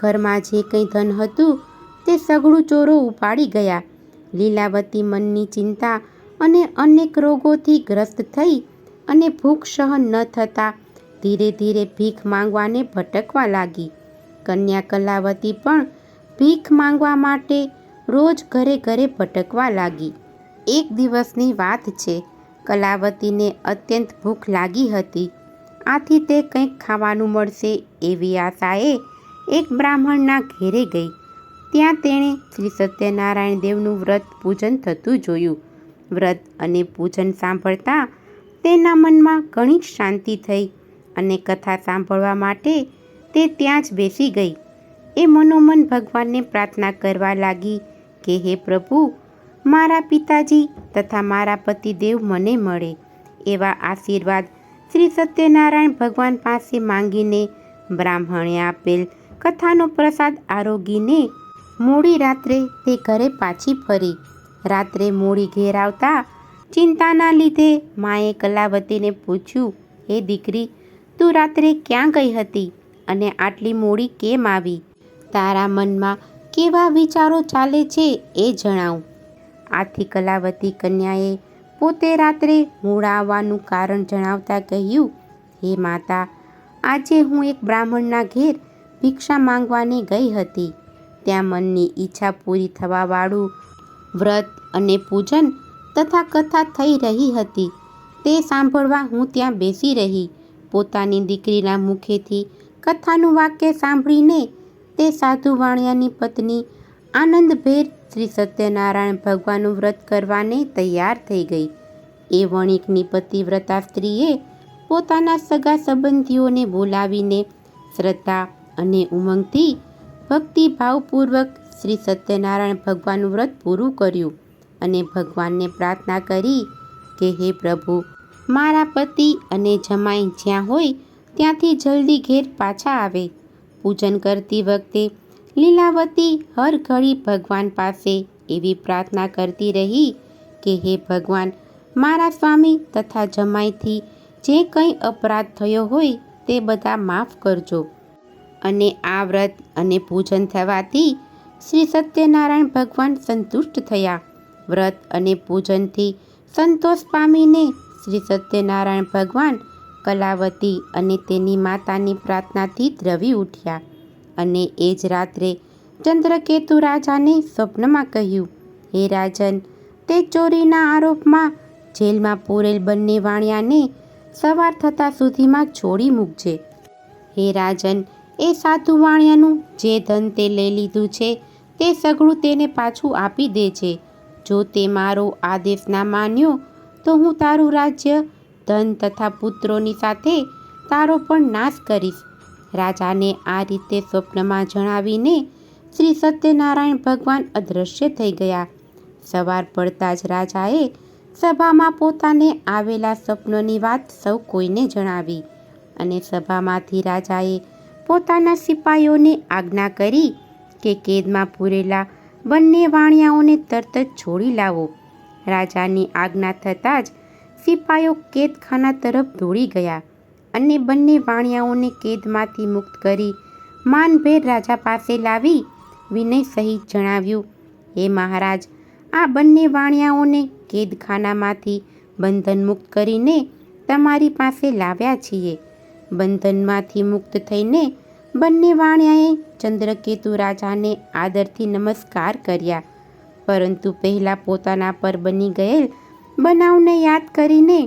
Speaker 1: ઘરમાં જે કંઈ ધન હતું તે સઘળું ચોરો ઉપાડી ગયા. લીલાવતી મનની ચિંતા અને અનેક રોગોથી ગ્રસ્ત થઈ અને ભૂખ સહન ન થતાં ધીરે ધીરે ભીખ માંગવાને ભટકવા લાગી. કન્યા કલાવતી પણ ભીખ માંગવા માટે રોજ ઘરે ઘરે ભટકવા લાગી. એક દિવસની વાત છે. કલાવતીને અત્યંત ભૂખ લાગી હતી. આથી તે કંઈક ખાવાનું મળશે એવી આશાએ એક બ્રાહ્મણના ઘેરે ગઈ. ત્યાં તેણે શ્રી સત્યનારાયણ દેવનું વ્રત પૂજન થતું જોયું. વ્રત અને પૂજન સાંભળતા તેના મનમાં ઘણી જ શાંતિ થઈ અને કથા સાંભળવા માટે તે ત્યાં જ બેસી ગઈ. એ મનોમન ભગવાનને પ્રાર્થના કરવા લાગી કે હે પ્રભુ, મારા પિતાજી તથા મારા પતિદેવ મને મળે એવા આશીર્વાદ શ્રી સત્યનારાયણ ભગવાન પાસે માંગીને બ્રાહ્મણે આપેલ કથાનો પ્રસાદ આરોગીને મોડી રાત્રે તે ઘરે પાછી ફરી. રાત્રે મોડી ઘેર આવતા ચિંતાના લીધે માએ કલાવતીને પૂછ્યું, હે દીકરી, તું રાત્રે ક્યાં ગઈ હતી અને આટલી મોડી કેમ આવી? તારા મનમાં કેવા વિચારો ચાલે છે એ જણાવ. આથી કલાવતી કન્યાએ પોતે રાત્રે મોડા આવવાનું કારણ જણાવતા કહ્યું, હે માતા, આજે હું એક બ્રાહ્મણના ઘેર ભિક્ષા માંગવાને ગઈ હતી. ત્યાં મનની ઈચ્છા પૂરી થવાવાળું વ્રત અને પૂજન તથા કથા થઈ રહી હતી. તે સાંભળવા હું ત્યાં બેસી રહી. પોતાની દીકરીના મુખેથી કથાનું વાક્ય સાંભળીને તે સાધુ વાણિયાની પત્ની આનંદભેર શ્રી સત્યનારાયણ ભગવાનનું વ્રત કરવાને તૈયાર થઈ ગઈ. એ વણિકની પતિવ્રતા સ્ત્રીએ પોતાના સગા સંબંધીઓને બોલાવીને શ્રદ્ધા અને ઉમંગથી ભક્તિભાવપૂર્વક શ્રી સત્યનારાયણ ભગવાનનું વ્રત પૂરું કર્યું અને ભગવાનને પ્રાર્થના કરી કે હે પ્રભુ, મારા પતિ અને જમાઈ જ્યાં હોય ત્યાંથી જલ્દી ઘેર પાછા આવે. પૂજન કરતી વખતે લીલાવતી હર ઘડી ભગવાન પાસે એવી પ્રાર્થના કરતી રહી કે હે ભગવાન, મારા સ્વામી તથા જમાઈથી જે કંઈ અપરાધ થયો હોય તે બધા માફ કરજો. અને આ વ્રત અને પૂજન થવાથી શ્રી સત્યનારાયણ ભગવાન સંતુષ્ટ થયા. વ્રત અને પૂજનથી સંતોષ પામીને શ્રી સત્યનારાયણ ભગવાન કલાવતી અને તેની માતાની પ્રાર્થનાથી દ્રવી ઉઠ્યા અને એ જ રાત્રે ચંદ્રકેતુ રાજાને સ્વપ્નમાં કહ્યું, હે રાજન, તે ચોરીના આરોપમાં જેલમાં પૂરેલ બંને વાણિયાને સવાર થતાં સુધીમાં છોડી મૂકજે. હે રાજન, એ સાધુ વાણિયાનું જે ધન તે લઈ લીધું છે તે સઘળું તેને પાછું આપી દેજે. જો તે મારો આદેશ ના માન્યો તો હું તારું રાજ્ય, ધન તથા પુત્રોની સાથે તારો પણ નાશ કરીશ. રાજાને આ રીતે સ્વપ્નમાં જણાવીને શ્રી સત્યનારાયણ ભગવાન અદૃશ્ય થઈ ગયા. સવાર પડતા જ રાજાએ સભામાં પોતાને આવેલા સ્વપ્નની વાત સૌ કોઈને જણાવી અને સભામાંથી રાજાએ પોતાના સિપાઈઓને આજ્ઞા કરી કે કેદમાં પૂરેલા બંને વાણિયાઓને તરત જ છોડી લાવો. રાજાની આજ્ઞા થતાં જ સિપાઈઓ કેદખાના તરફ દોડી ગયા અને બંને વાણિયાઓને કેદમાંથી મુક્ત કરી માનભેર રાજા પાસે લાવી વિનય સહિત જણાવ્યું, હે મહારાજ, આ બંને વાણિયાઓને કેદખાનામાંથી બંધનમુક્ત કરીને તમારી પાસે લાવ્યા છીએ. બંધનમાંથી મુક્ત થઈને બંને વાણિયાએ ચંદ્રકેતુ રાજાને આદરથી નમસ્કાર કર્યા, પરંતુ પહેલાં પોતાના પર બની ગયેલ બનાવને યાદ કરીને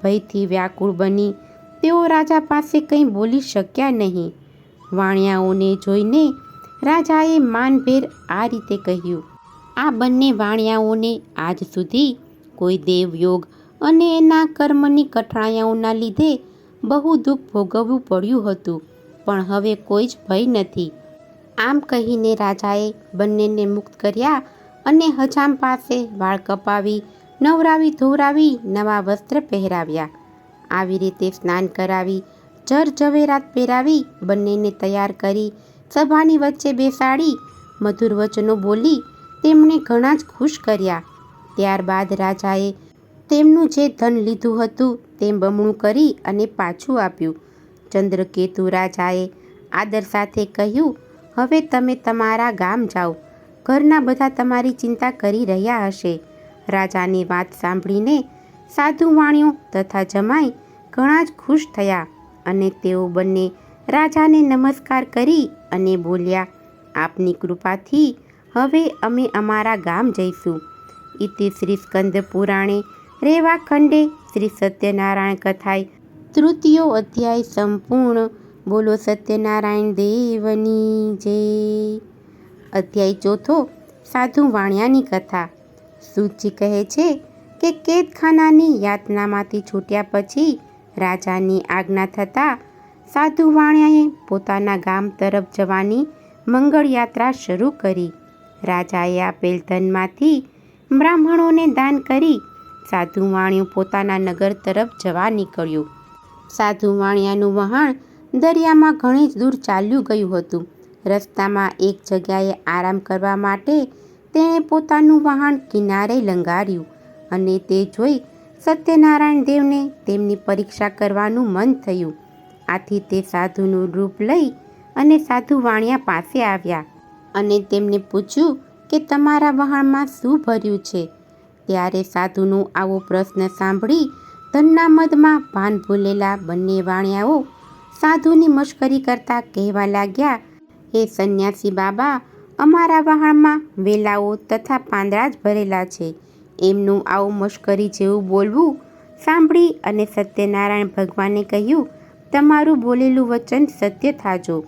Speaker 1: ભયથી વ્યાકુળ બની તેઓ રાજા પાસે કંઈ બોલી શક્યા નહીં. વાણિયાઓને જોઈને રાજાએ માનભેર આ રીતે કહ્યું, આ બંને વાણિયાઓને આજ સુધી કોઈ દેવયોગ અને એના કર્મની કઠણાઈઓના લીધે બહુ દુઃખ ભોગવવું પડ્યું હતું, પણ હવે કોઈ જ ભય નથી. આમ કહીને રાજાએ બંનેને મુક્ત કર્યા અને હજામ પાસે વાળ કપાવી નવરાવી ધોવરાવી નવા વસ્ત્ર પહેરાવ્યા. આવી રીતે સ્નાન કરાવી જરઝવેરાત પહેરાવી બંનેને તૈયાર કરી સભાની વચ્ચે બેસાડી મધુર વચનો બોલી તેમને ઘણા જ ખુશ કર્યા. ત્યારબાદ રાજાએ તેમનું જે ધન લીધું હતું તેમ બમણું કરી અને પાછું આપ્યું. ચંદ્રકેતુ રાજાએ આદર સાથે કહ્યું, હવે તમે તમારા ગામ જાઓ, ઘરના બધા તમારી ચિંતા કરી રહ્યા હશે. રાજાની વાત સાંભળીને સાધુ વાણિયો તથા જમાઈ ઘણા જ ખુશ થયા અને તેઓ બંને રાજાને નમસ્કાર કરી અને બોલ્યા, આપની કૃપાથી હવે અમે અમારા ગામ જઈશું. ઇતિ શ્રી સ્કંદ પુરાણે રેવાખંડે શ્રી સત્યનારાયણ કથાય તૃતીયો અધ્યાય સંપૂર્ણ. બોલો સત્યનારાયણ દેવની જય. અધ્યાય ચોથો, સાધુ વાણિયાની કથા. સૂતજી કહે છે કે કેદખાનાની યાતનામાંથી છૂટ્યા પછી રાજાની આજ્ઞા થતાં સાધુ વાણિયાએ પોતાના ગામ તરફ જવાની મંગળ યાત્રા શરૂ કરી. રાજાએ આપેલ ધનમાંથી બ્રાહ્મણોને દાન કરી સાધુ વાણિયો પોતાના નગર તરફ જવા નીકળ્યો. સાધુ વાણિયાનું વહાણ દરિયામાં ઘણી દૂર ચાલ્યું ગયું હતું. રસ્તામાં એક જગ્યાએ આરામ કરવા માટે તેણે પોતાનું વહાણ કિનારે લંગાર્યું અને તે જોઈ સત્યનારાયણ દેવને તેમની પરીક્ષા કરવાનું મન થયું. આથી તે સાધુનું રૂપ લઈ અને સાધુ વાણિયા પાસે આવ્યા અને તેમને પૂછ્યું કે તમારા વહાણમાં શું ભર્યું છે. ત્યારે સાધુનો આવો પ્રશ્ન સાંભળી ધનના મદમાં ભાન ભૂલેલા બંને વાણિયાઓ સાધુની મશ્કરી કરતા કહેવા લાગ્યા, હે સંન્યાસી બાબા, અમારા વહાણમાં વેલાઓ તથા પાંદડા જ ભરેલા છે. એમનું આવું મશ્કરી જેવું બોલવું સાંભળી અને સત્યનારાયણ ભગવાને કહ્યું, તમારું બોલેલું વચન સત્ય થાજો.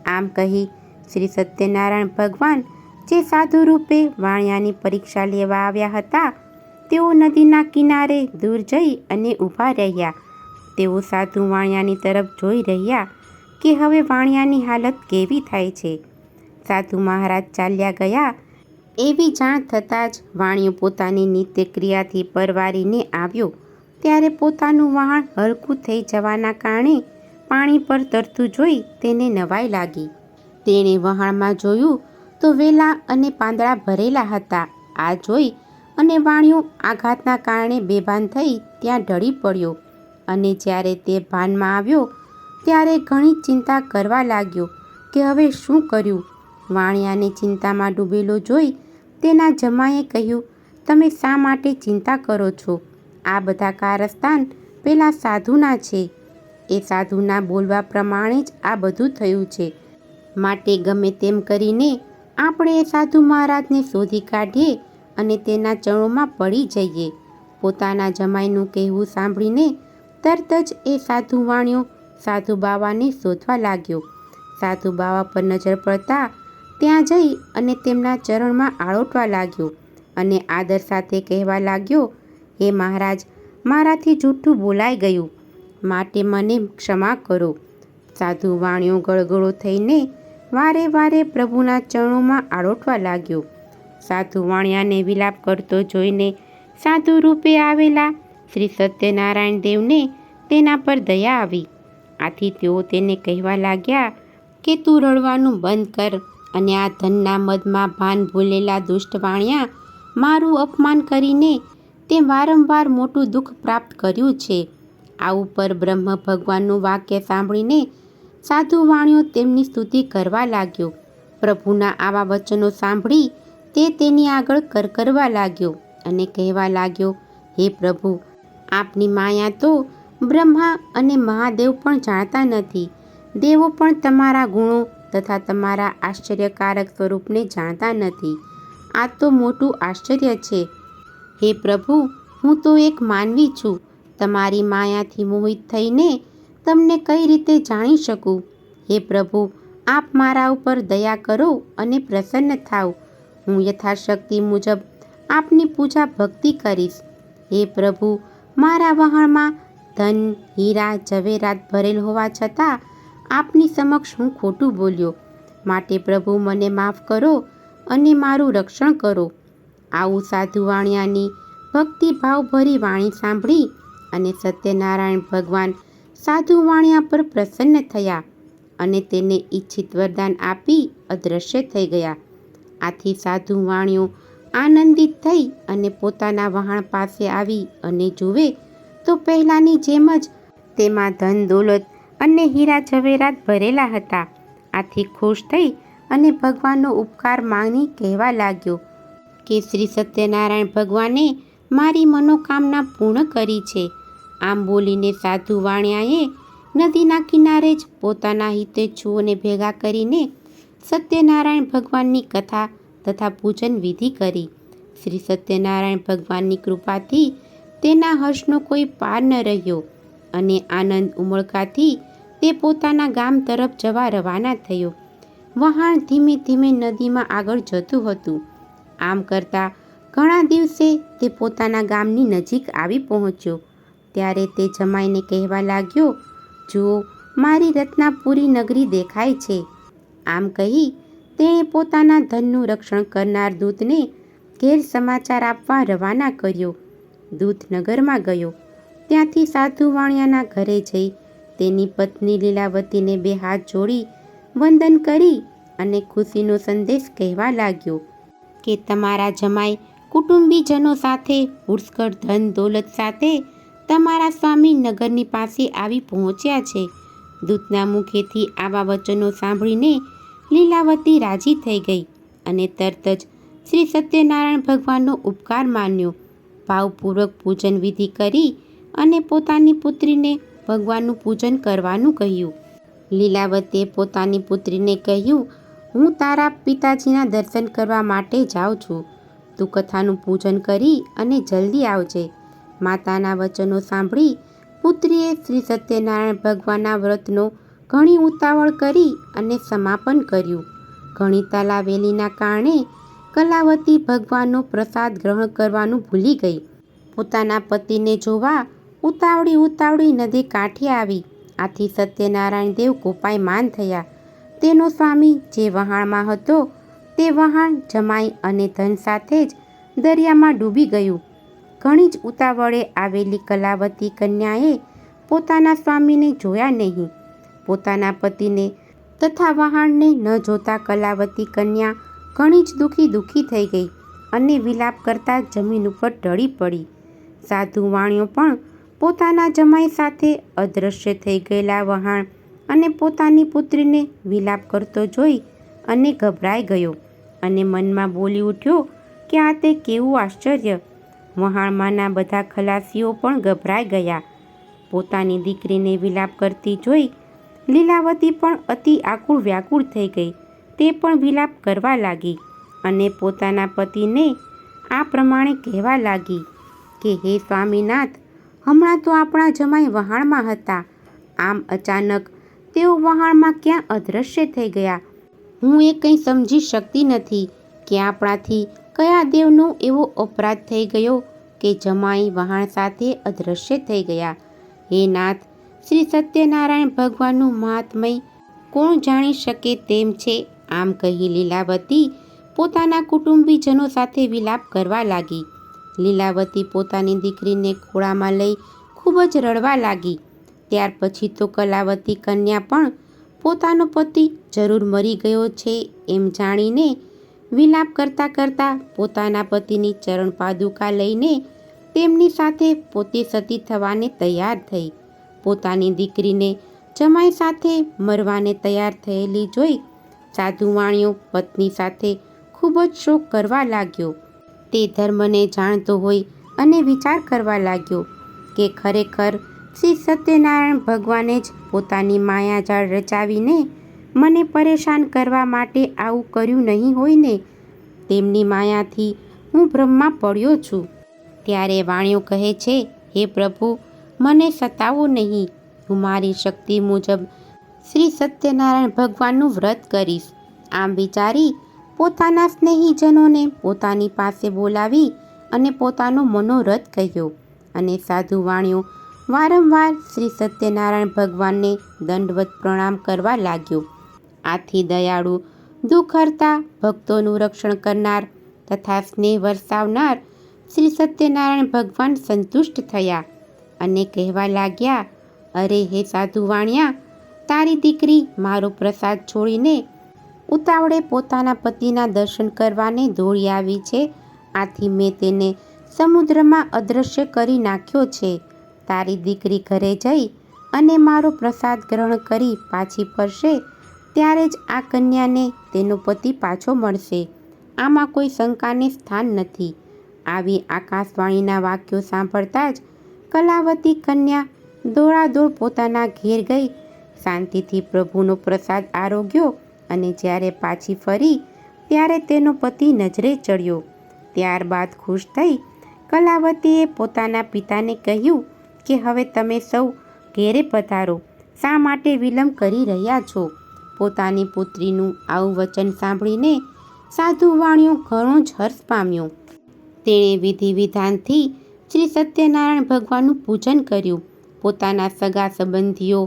Speaker 1: આમ કહી શ્રી સત્યનારાયણ ભગવાન જે સાધુ રૂપે વાણિયાની પરીક્ષા લેવા આવ્યા હતા તેઓ નદીના કિનારે દૂર જઈ અને ઊભા રહ્યા. તેઓ સાધુ વાણિયાની તરફ જોઈ રહ્યા કે હવે વાણિયાની હાલત કેવી થાય છે. સાધુ મહારાજ ચાલ્યા ગયા એવી જાણ થતાં જ વાણિયો પોતાની નિત્યક્રિયાથી પરવારીને આવ્યો. ત્યારે પોતાનું વહાણ હલકું થઈ જવાના કારણે પાણી પર તરતું જોઈ તેને નવાઈ લાગી. તેણે વહાણમાં જોયું તો વેલા અને પાંદડા ભરેલા હતા. આ જોઈ અને વાણિયો આઘાતના કારણે બેભાન થઈ ત્યાં ઢળી પડ્યો અને જ્યારે તે ભાનમાં આવ્યો ત્યારે ઘણી ચિંતા કરવા લાગ્યો કે હવે શું કર્યું. વાણિયાને ચિંતામાં ડૂબેલો જોઈ તેના જમાઈએ કહ્યું, તમે શા માટે ચિંતા કરો છો? આ બધા કારસ્તાન પેલા સાધુના છે. એ સાધુના બોલવા પ્રમાણે જ આ બધું થયું છે. માટે ગમે તેમ કરીને આપણે એ સાધુ મહારાજને શોધી કાઢીએ અને તેના ચરણોમાં પડી જઈએ. પોતાના જમાઈનું કહેવું સાંભળીને તરત જ એ સાધુ વાણિયો સાધુ બાવાને શોધવા લાગ્યો. સાધુ બાવા પર નજર પડતા ત્યાં જઈ અને તેમના ચરણમાં આળોટવા લાગ્યો અને આદર સાથે કહેવા લાગ્યો, હે મહારાજ, મારાથી જૂઠું બોલાઈ ગયું, માટે મને ક્ષમા કરો. સાધુ વાણિયો ગળગળો થઈને વારે વારે પ્રભુના ચરણોમાં આળોટવા લાગ્યો. સાધુ વાણિયાને વિલાપ કરતો જોઈને સાધુ રૂપે આવેલા શ્રી સત્યનારાયણ દેવને તેના પર દયા આવી. આથી તેઓ તેને કહેવા લાગ્યા કે તું રડવાનું બંધ કર અને આ ધનના મદમાં ભાન ભૂલેલા દુષ્ટ વાણિયા મારું અપમાન કરીને તે વારંવાર મોટું દુઃખ પ્રાપ્ત કર્યું છે. આ ઉપર બ્રહ્મ ભગવાનનું વાક્ય સાંભળીને સાધુ વાણિયો તેમની સ્તુતિ કરવા લાગ્યો. પ્રભુના આવા વચનો સાંભળી તે તેની આગળ કરકરવા લાગ્યો અને કહેવા લાગ્યો, હે પ્રભુ, આપની માયા તો બ્રહ્મા અને મહાદેવ પણ જાણતા નથી. દેવો પણ તમારા ગુણો તથા તમારા આશ્ચર્યકારક સ્વરૂપને જાણતા નથી. આ તો મોટું આશ્ચર્ય છે. હે પ્રભુ, હું તો એક માનવી છું. તમારી માયાથી મોહિત થઈને તમને કઈ રીતે જાણી શકું? હે પ્રભુ, આપ મારા ઉપર દયા કરો અને પ્રસન્ન થાવ. હું યથાશક્તિ મુજબ આપની પૂજા ભક્તિ કરીશ. હે પ્રભુ, મારા વહાણમાં ધન, હીરા, ઝવેરાત ભરેલ હોવા છતાં આપની સમક્ષ હું ખોટું બોલ્યો. માટે પ્રભુ મને માફ કરો અને મારું રક્ષણ કરો. આવું સાધુ વાણિયાની ભક્તિભાવભરી વાણી સાંભળી અને સત્યનારાયણ ભગવાન સાધુ વાણિયા પર પ્રસન્ન થયા અને તેને ઈચ્છિત વરદાન આપી અદૃશ્ય થઈ ગયા. આથી સાધુ વાણિયો આનંદિત થઈ અને પોતાના વહાણ પાસે આવી અને જુએ તો પહેલાંની જેમ જ તેમાં ધન દોલત અને હીરા ઝવેરાત ભરેલા હતા. આથી ખુશ થઈ અને ભગવાનનો ઉપકાર માની કહેવા લાગ્યો કે શ્રી સત્યનારાયણ ભગવાને મારી મનોકામના પૂર્ણ કરી છે. આમ બોલીને સાધુ વાણિયાએ નદીના કિનારે જ પોતાના હિતેચ્છુઓને ભેગા કરીને સત્યનારાયણ ભગવાનની કથા તથા પૂજન વિધિ કરી. શ્રી સત્યનારાયણ ભગવાનની કૃપાથી તેના હર્ષનો કોઈ પાર ન રહ્યો અને આનંદ ઉમળકાથી તે પોતાના ગામ તરફ જવા રવાના થયો. વહાણ ધીમે ધીમે નદીમાં આગળ જતું હતું. આમ કરતાં ઘણા દિવસે તે પોતાના ગામની નજીક આવી પહોંચ્યો. ત્યારે તે જમાઈને કહેવા લાગ્યો, જુઓ, મારી રત્નાપુરી નગરી દેખાય છે. આમ કહી તેણે પોતાના ધનનું રક્ષણ કરનાર દૂતને ઘેર સમાચાર આપવા રવાના કર્યો. દૂત નગરમાં ગયો. ત્યાંથી સાધુ વાણિયાના ઘરે જઈ તેની પત્ની લીલાવતીને બે હાથ જોડી વંદન કરી અને ખુશીનો સંદેશ કહેવા લાગ્યો કે તમારા જમાઈ કુટુંબીજનો સાથે પુષ્કળ ધન દોલત સાથે તમારા સ્વામી નગરની પાસે આવી પહોંચ્યા છે. દૂતના મુખેથી આવા વચનો સાંભળીને લીલાવતી રાજી થઈ ગઈ અને તરત જ શ્રી સત્યનારાયણ ભગવાનનો ઉપકાર માન્યો. ભાવપૂર્વક પૂજન વિધિ કરી અને પોતાની પુત્રીને ભગવાનનું પૂજન કરવાનું કહ્યું. લીલાવતીએ પોતાની પુત્રીને કહ્યું, હું તારા પિતાજીના દર્શન કરવા માટે જાઉં છું. તું કથાનું પૂજન કરી અને જલ્દી આવજે. માતાના વચનો સાંભળી પુત્રીએ શ્રી સત્યનારાયણ ભગવાનના વ્રતનો ઘણી ઉતાવળ કરી અને સમાપન કર્યું. ઘણી તાલાવેલીના કારણે કલાવતી ભગવાનનો પ્રસાદ ગ્રહણ કરવાનું ભૂલી ગઈ. પોતાના પતિને જોવા ઉતાવળી નદી કાંઠે આવી. આથી સત્યનારાયણ દેવ કોપાયમાન થયા. તેનો સ્વામી જે વહાણમાં હતો તે વહાણ જમાઈ અને ધન સાથે જ દરિયામાં ડૂબી ગયું. ઘણી જ ઉતાવળે આવેલી કલાવતી કન્યાએ પોતાના સ્વામીને જોયા નહીં. પોતાના પતિને તથા વહાણને ન જોતા કલાવતી કન્યા ઘણી જ દુઃખી થઈ ગઈ અને વિલાપ કરતા જમીન ઉપર ઢળી પડી. સાધુ વાણિયો પણ પોતાના જમાઈ સાથે અદૃશ્ય થઈ ગયેલા વહાણ અને પોતાની પુત્રીને વિલાપ કરતો જોઈ અને ગભરાઈ ગયો અને મનમાં બોલી ઉઠ્યો કે આ તે કેવું આશ્ચર્ય! વહાણમાંના બધા ખલાસીઓ પણ ગભરાઈ ગયા. પોતાની દીકરીને વિલાપ કરતી જોઈ લીલાવતી પણ અતિ આકુળ વ્યાકુળ થઈ ગઈ. તે પણ વિલાપ કરવા લાગી અને પોતાના પતિને આ પ્રમાણે કહેવા લાગી કે હે સ્વામીનાથ, હમણાં તો આપણા જમાઈ વહાણમાં હતા. આમ અચાનક તેઓ વહાણમાં ક્યાં અદૃશ્ય થઈ ગયા. હું એ કંઈ સમજી શકતી નથી કે આપણાથી કયા દેવનો એવો અપરાધ થઈ ગયો કે જમાઈ વહાણ સાથે અદૃશ્ય થઈ ગયા. હે નાથ, શ્રી સત્યનારાયણ ભગવાનનું મહાત્મય કોણ જાણી શકે તેમ છે. આમ કહી લીલાવતી પોતાના કુટુંબીજનો સાથે વિલાપ કરવા લાગી. લીલાવતી પોતાની દીકરીને ખોળામાં લઈ ખૂબ જ રડવા લાગી. ત્યાર પછી તો કલાવતી કન્યા પણ પોતાનો પતિ જરૂર મરી ગયો છે એમ જાણીને વિલાપ કરતાં પોતાના પતિની ચરણ પાદુકા લઈને તેમની સાથે પોતે સતી થવાને તૈયાર થઈ. પોતાની દીકરીને જમાઈ સાથે મરવાને તૈયાર થયેલી જોઈ સાધુ વાણિયો પત્ની સાથે ખૂબ જ શોક કરવા લાગ્યો. તે ધર્મને જાણતો હોય અને વિચાર કરવા લાગ્યો કે ખરેખર શ્રી સત્યનારાયણ ભગવાને જ પોતાની માયાજાળ રચાવીને મને પરેશાન કરવા માટે આવું કર્યું નહીં હોય ને. તેમની માયાથી હું ભ્રમમાં પડ્યો છું. ત્યારે વાણિયો કહે છે, હે પ્રભુ, મને સતાવો નહીં. હું મારી શક્તિ મુજબ શ્રી સત્યનારાયણ ભગવાનનું વ્રત કરીશ. આમ વિચારી પોતાના સ્નેહીજનોને પોતાની પાસે બોલાવી અને પોતાનો મનોરથ કહ્યો. અને સાધુ વાણિયો વારંવાર શ્રી સત્યનારાયણ ભગવાનને દંડવત પ્રણામ કરવા લાગ્યો. આથી દયાળુ, દુઃખ હરતા, ભક્તોનું રક્ષણ કરનાર તથા સ્નેહ વરસાવનાર શ્રી સત્યનારાયણ ભગવાન સંતુષ્ટ થયા અને કહેવા લાગ્યા, અરે હે સાધુ વાણિયા, તારી દીકરી મારો પ્રસાદ છોડીને ઉતાવળે પોતાના પતિના દર્શન કરવાને દોડી આવી છે. આથી મેં તેને સમુદ્રમાં અદૃશ્ય કરી નાખ્યો છે. તારી દીકરી ઘરે જઈ અને મારો પ્રસાદ ગ્રહણ કરી પાછી ફરશે ત્યારે જ આ કન્યાને તેનો પતિ પાછો મળશે. આમાં કોઈ શંકાને સ્થાન નથી. આવી આકાશવાણીના વાક્યો સાંભળતા જ કલાવતી કન્યા દોડાદોડ પોતાના ઘેર ગઈ, શાંતિથી પ્રભુનો પ્રસાદ આરોગ્યો અને જ્યારે પાછી ફરી ત્યારે તેનો પતિ નજરે ચડ્યો. ત્યારબાદ ખુશ થઈ કલાવતીએ પોતાના પિતાને કહ્યું કે હવે તમે સૌ ઘેરે પધારો, શા માટે વિલંબ કરી રહ્યા છો? પોતાની પુત્રીનું આવું વચન સાંભળીને સાધુ વાણિયો ઘણો જ હર્ષ પામ્યો. તેણે વિધિ વિધાનથી શ્રી સત્યનારાયણ ભગવાનનું પૂજન કર્યું. પોતાના સગા સંબંધીઓ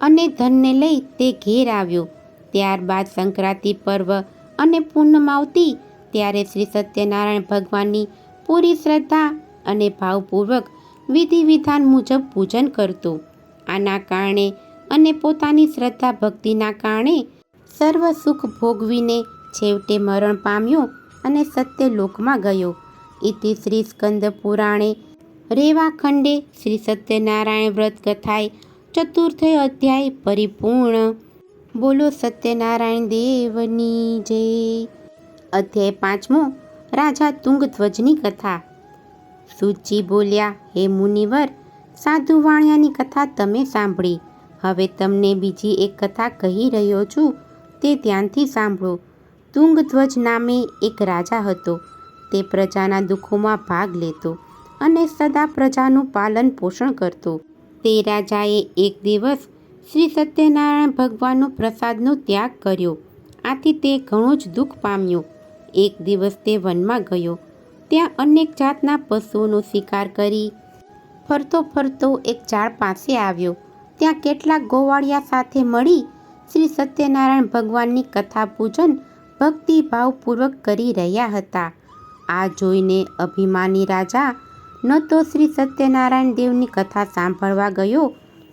Speaker 1: અને ધનને લઈ તે ઘેર આવ્યો. ત્યારબાદ સંક્રાંતિ પર્વ અને પૂનમ આવતી ત્યારે શ્રી સત્યનારાયણ ભગવાનની પૂરી શ્રદ્ધા અને ભાવપૂર્વક વિધિ વિધાન મુજબ પૂજન કરતો. આના કારણે અને પોતાની શ્રદ્ધા ભક્તિના કારણે સર્વ સુખ ભોગવીને છેવટે મરણ પામ્યો અને સત્યલોકમાં ગયો. ઇતિ શ્રી સ્કંદ પુરાણે રેવાખંડે શ્રી સત્યનારાયણ વ્રત કથાએ ચતુર્થ અધ્યાય પરિપૂર્ણ. બોલો સત્યનારાયણ દેવની જય. અધ્યાય 5મો, રાજા તુંગધ્વજની કથા. સૂચિ બોલ્યા, હે મુનિવર, સાધુ વાણિયાની કથા તમે સાંભળી. હવે તમને બીજી એક કથા કહી રહ્યો છું, તે ધ્યાનથી સાંભળો. તુંગધ્વજ નામે એક રાજા હતો. તે પ્રજાના દુઃખોમાં ભાગ લેતો અને સદા પ્રજાનું પાલન પોષણ કરતો. તે રાજાએ એક દિવસ શ્રી સત્યનારાયણ ભગવાનનો પ્રસાદનો ત્યાગ કર્યો. આથી તે ઘણો જ દુઃખ પામ્યો. એક દિવસ તે વનમાં ગયો. ત્યાં અનેક જાતના પશુઓનો શિકાર કરી ફરતો ફરતો એક ઝાડ પાસે આવ્યો. ત્યાં કેટલાક ગોવાળિયા સાથે મળી શ્રી સત્યનારાયણ ભગવાનની કથા પૂજન ભક્તિભાવપૂર્વક કરી રહ્યા હતા. આ જોઈને અભિમાની રાજા ન તો શ્રી સત્યનારાયણ દેવની કથા સાંભળવા ગયો,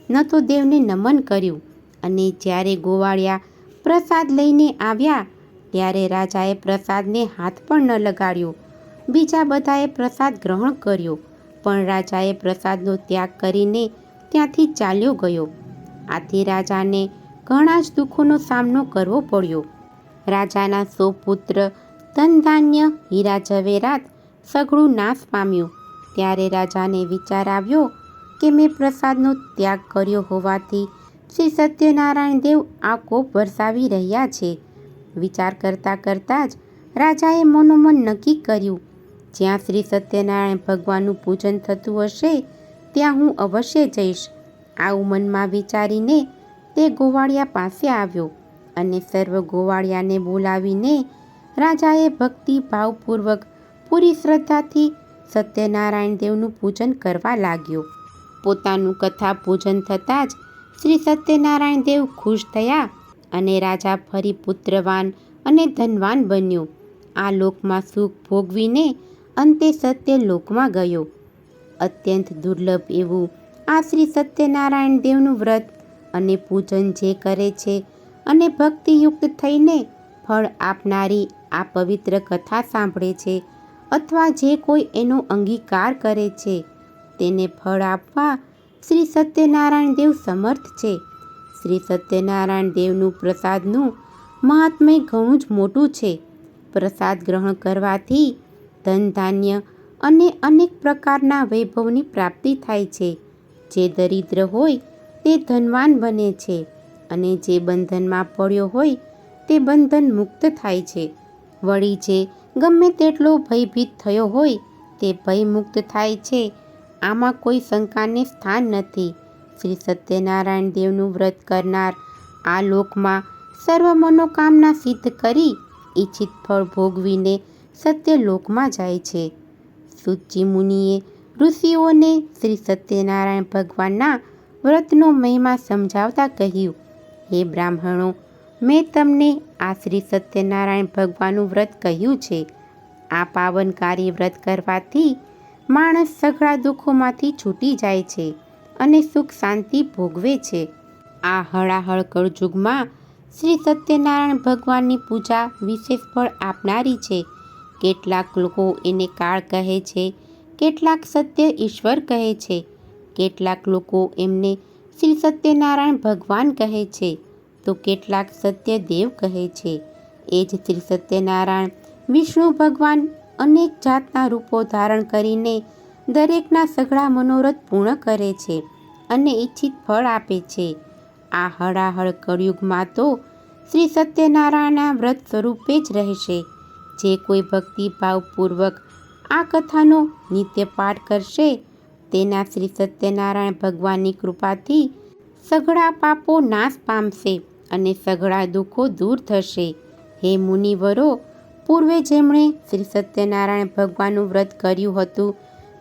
Speaker 1: ન તો દેવને નમન કર્યું. અને જ્યારે ગોવાળિયા પ્રસાદ લઈને આવ્યા ત્યારે રાજાએ પ્રસાદને હાથ પણ ન લગાડ્યો. બીજા બધાએ પ્રસાદ ગ્રહણ કર્યો, પણ રાજાએ પ્રસાદનો ત્યાગ કરીને ત્યાંથી ચાલ્યો ગયો. આથી રાજાને ઘણા જ દુઃખોનો સામનો કરવો પડ્યો. રાજાના 100 પુત્ર, ધન ધાન્ય, હીરા જવેરાત સઘળું નાશ પામ્યું. ત્યારે રાજાને વિચાર આવ્યો કે મેં પ્રસાદનો ત્યાગ કર્યો હોવાથી શ્રી સત્યનારાયણ દેવ આ કોપ વરસાવી રહ્યા છે. વિચાર કરતાં કરતાં જ રાજાએ મનોમન નક્કી કર્યું, જ્યાં શ્રી સત્યનારાયણ ભગવાનનું પૂજન થતું હશે ત્યાં હું અવશ્ય જઈશ. આવું મનમાં વિચારીને તે ગોવાળિયા પાસે આવ્યો અને સર્વ ગોવાળિયાને બોલાવીને રાજાએ ભક્તિ ભાવપૂર્વક પૂરી શ્રદ્ધાથી સત્યનારાયણ દેવનું પૂજન કરવા લાગ્યો. પોતાનું કથા પૂજન થતાં જ શ્રી સત્યનારાયણ દેવ ખુશ થયા અને રાજા ફરી પુત્રવાન અને ધનવાન બન્યો. આ લોકમાં સુખ ભોગવીને અંતે સત્યલોકમાં ગયો. અત્યંત દુર્લભ એવું આ શ્રી સત્યનારાયણ દેવનું વ્રત અને પૂજન જે કરે છે અને ભક્તિયુક્ત થઈને ફળ આપનારી આ પવિત્ર કથા સાંભળે છે અથવા જે કોઈ એનો અંગીકાર કરે છે તેને ફળ આપવા શ્રી સત્યનારાયણ દેવ સમર્થ છે. શ્રી સત્યનારાયણ દેવનું પ્રસાદનું મહાત્મ્ય ઘણું જ મોટું છે. પ્રસાદ ગ્રહણ કરવાથી ધન ધાન્ય અને અનેક પ્રકારના વૈભવની પ્રાપ્તિ થાય છે. જે દરિદ્ર હોય તે ધનવાન બને છે અને જે બંધનમાં પડ્યો હોય તે બંધન મુક્ત થાય છે. વળી જે ગમે તેટલો ભયભીત થયો હોય તે ભય મુક્ત થાય છે. આમાં કોઈ શંકાને સ્થાન નથી. શ્રી સત્યનારાયણ દેવનું વ્રત કરનાર આ લોકમાં સર્વ મનોકામના સિદ્ધ કરી ઈચ્છિત ફળ ભોગવીને સત્યલોકમાં જાય છે. સૂતજી મુનિએ ઋષિઓને શ્રી સત્યનારાયણ ભગવાનના વ્રતનો મહિમા સમજાવતા કહ્યું, હે બ્રાહ્મણો, મેં તમને આ શ્રી સત્યનારાયણ ભગવાનનું વ્રત કહ્યું છે. આ પાવનકારી વ્રત કરવાથી માણસ સઘળા દુઃખોમાંથી છૂટી જાય છે અને સુખ શાંતિ ભોગવે છે. આ હળાહળ કળયુગમાં શ્રી સત્યનારાયણ ભગવાનની પૂજા વિશેષ ફળ આપનારી છે. કેટલાક લોકો એને કાળ કહે છે, કેટલાક સત્ય ઈશ્વર કહે છે, કેટલાક લોકો એમને શ્રી સત્યનારાયણ ભગવાન કહે છે, તો કેટલાક સત્ય દેવ કહે છે. એ જ શ્રી સત્યનારાયણ વિષ્ણુ ભગવાન અનેક જાતના રૂપો ધારણ કરીને દરેકના સઘળા મનોરથ પૂર્ણ કરે છે અને ઈચ્છિત ફળ આપે છે. આ હળાહળ કળયુગમાં તો શ્રી સત્યનારાયણના વ્રત સ્વરૂપે જ રહેશે. જે કોઈ ભક્તિભાવપૂર્વક આ કથાનો નિત્ય પાઠ કરશે તેના શ્રી સત્યનારાયણ ભગવાનની કૃપાથી સઘળા પાપો નાશ પામશે અને સઘળા દુઃખો દૂર થશે. હે મુનિવરો, પૂર્વે જેમણે શ્રી સત્યનારાયણ ભગવાનનું વ્રત કર્યું હતું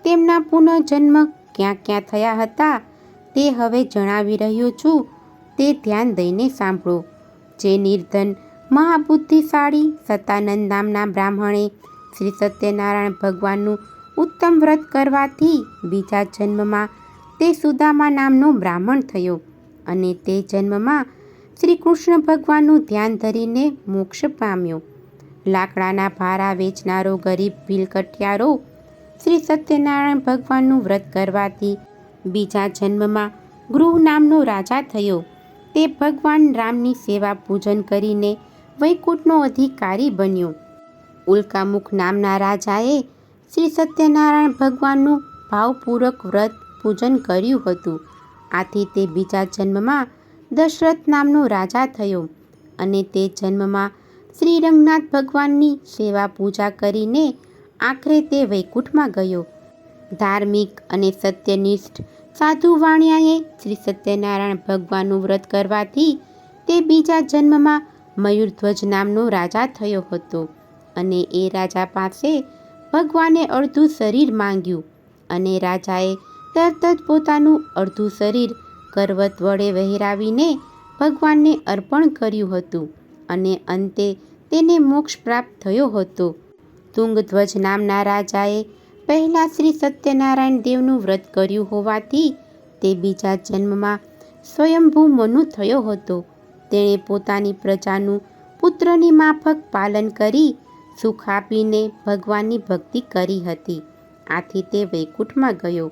Speaker 1: તેમના પુનઃજન્મ ક્યાં ક્યાં થયા હતા તે હવે જણાવી રહ્યો છું. તે ધ્યાન દઈને સાંભળો. જે નિર્ધન મહાબુદ્ધિશાળી સતાનંદ નામના બ્રાહ્મણે શ્રી સત્યનારાયણ ભગવાનનું ઉત્તમ વ્રત કરવાથી બીજા જન્મમાં તે સુદામા નામનો બ્રાહ્મણ થયો અને તે જન્મમાં શ્રી કૃષ્ણ ભગવાનનું ધ્યાન ધરીને મોક્ષ પામ્યો. લાકડાના ભારા વેચનારો ગરીબ ભીલકટિયારો શ્રી સત્યનારાયણ ભગવાનનું વ્રત કરવાથી બીજા જન્મમાં ગૃહ નામનો રાજા થયો. તે ભગવાન રામની સેવા પૂજન કરીને વૈકુંઠનો અધિકારી બન્યો. ઉલ્કામુખ નામના રાજાએ શ્રી સત્યનારાયણ ભગવાનનું ભાવપૂર્વક વ્રત પૂજન કર્યું હતું. આથી તે બીજા જન્મમાં દશરથ નામનો રાજા થયો અને તે જન્મમાં શ્રી રંગનાથ ભગવાનની સેવા પૂજા કરીને આખરે તે વૈકુંઠમાં ગયો. ધાર્મિક અને સત્યનિષ્ઠ સાધુ વાણિયાએ શ્રી સત્યનારાયણ ભગવાનનું વ્રત કરવાથી તે બીજા જન્મમાં મયુરધ્વજ નામનો રાજા થયો હતો અને એ રાજા પાસે ભગવાને અડધું શરીર માંગ્યું અને રાજાએ તરત જ પોતાનું અડધું શરીર કરવત વડે વહેરાવીને ભગવાનને અર્પણ કર્યું હતું અને અંતે તેને મોક્ષ પ્રાપ્ત થયો હતો. તુંગધ્વજ નામના રાજાએ પહેલાં શ્રી સત્યનારાયણ દેવનું વ્રત કર્યું હોવાથી તે બીજા જન્મમાં સ્વયંભૂ મનુ થયો હતો. તેણે પોતાની પ્રજાનું પુત્રની માફક પાલન કરી સુખ આપીને ભગવાનની ભક્તિ કરી હતી. આથી તે વૈકુંઠમાં ગયો.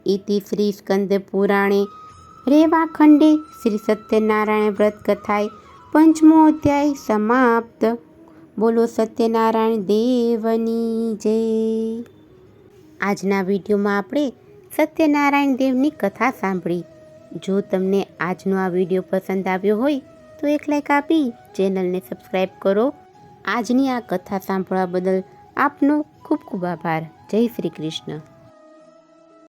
Speaker 1: ઇતિ શ્રી સ્કંદ પુરાણે રેવાખંડે શ્રી સત્યનારાયણ વ્રત કથાએ 5મો અધ્યાય સમાપ્ત. બોલો સત્યનારાયણ દેવની જય. આજના વિડીયોમાં આપણે સત્યનારાયણ દેવની કથા સાંભળી. જો તમને આજનો આ વિડીયો પસંદ આવ્યો હોય તો એક લાઈક આપી ચેનલને સબસ્ક્રાઈબ કરો. આજની આ કથા સાંભળવા બદલ આપનો ખૂબ ખૂબ આભાર. જય શ્રી કૃષ્ણ.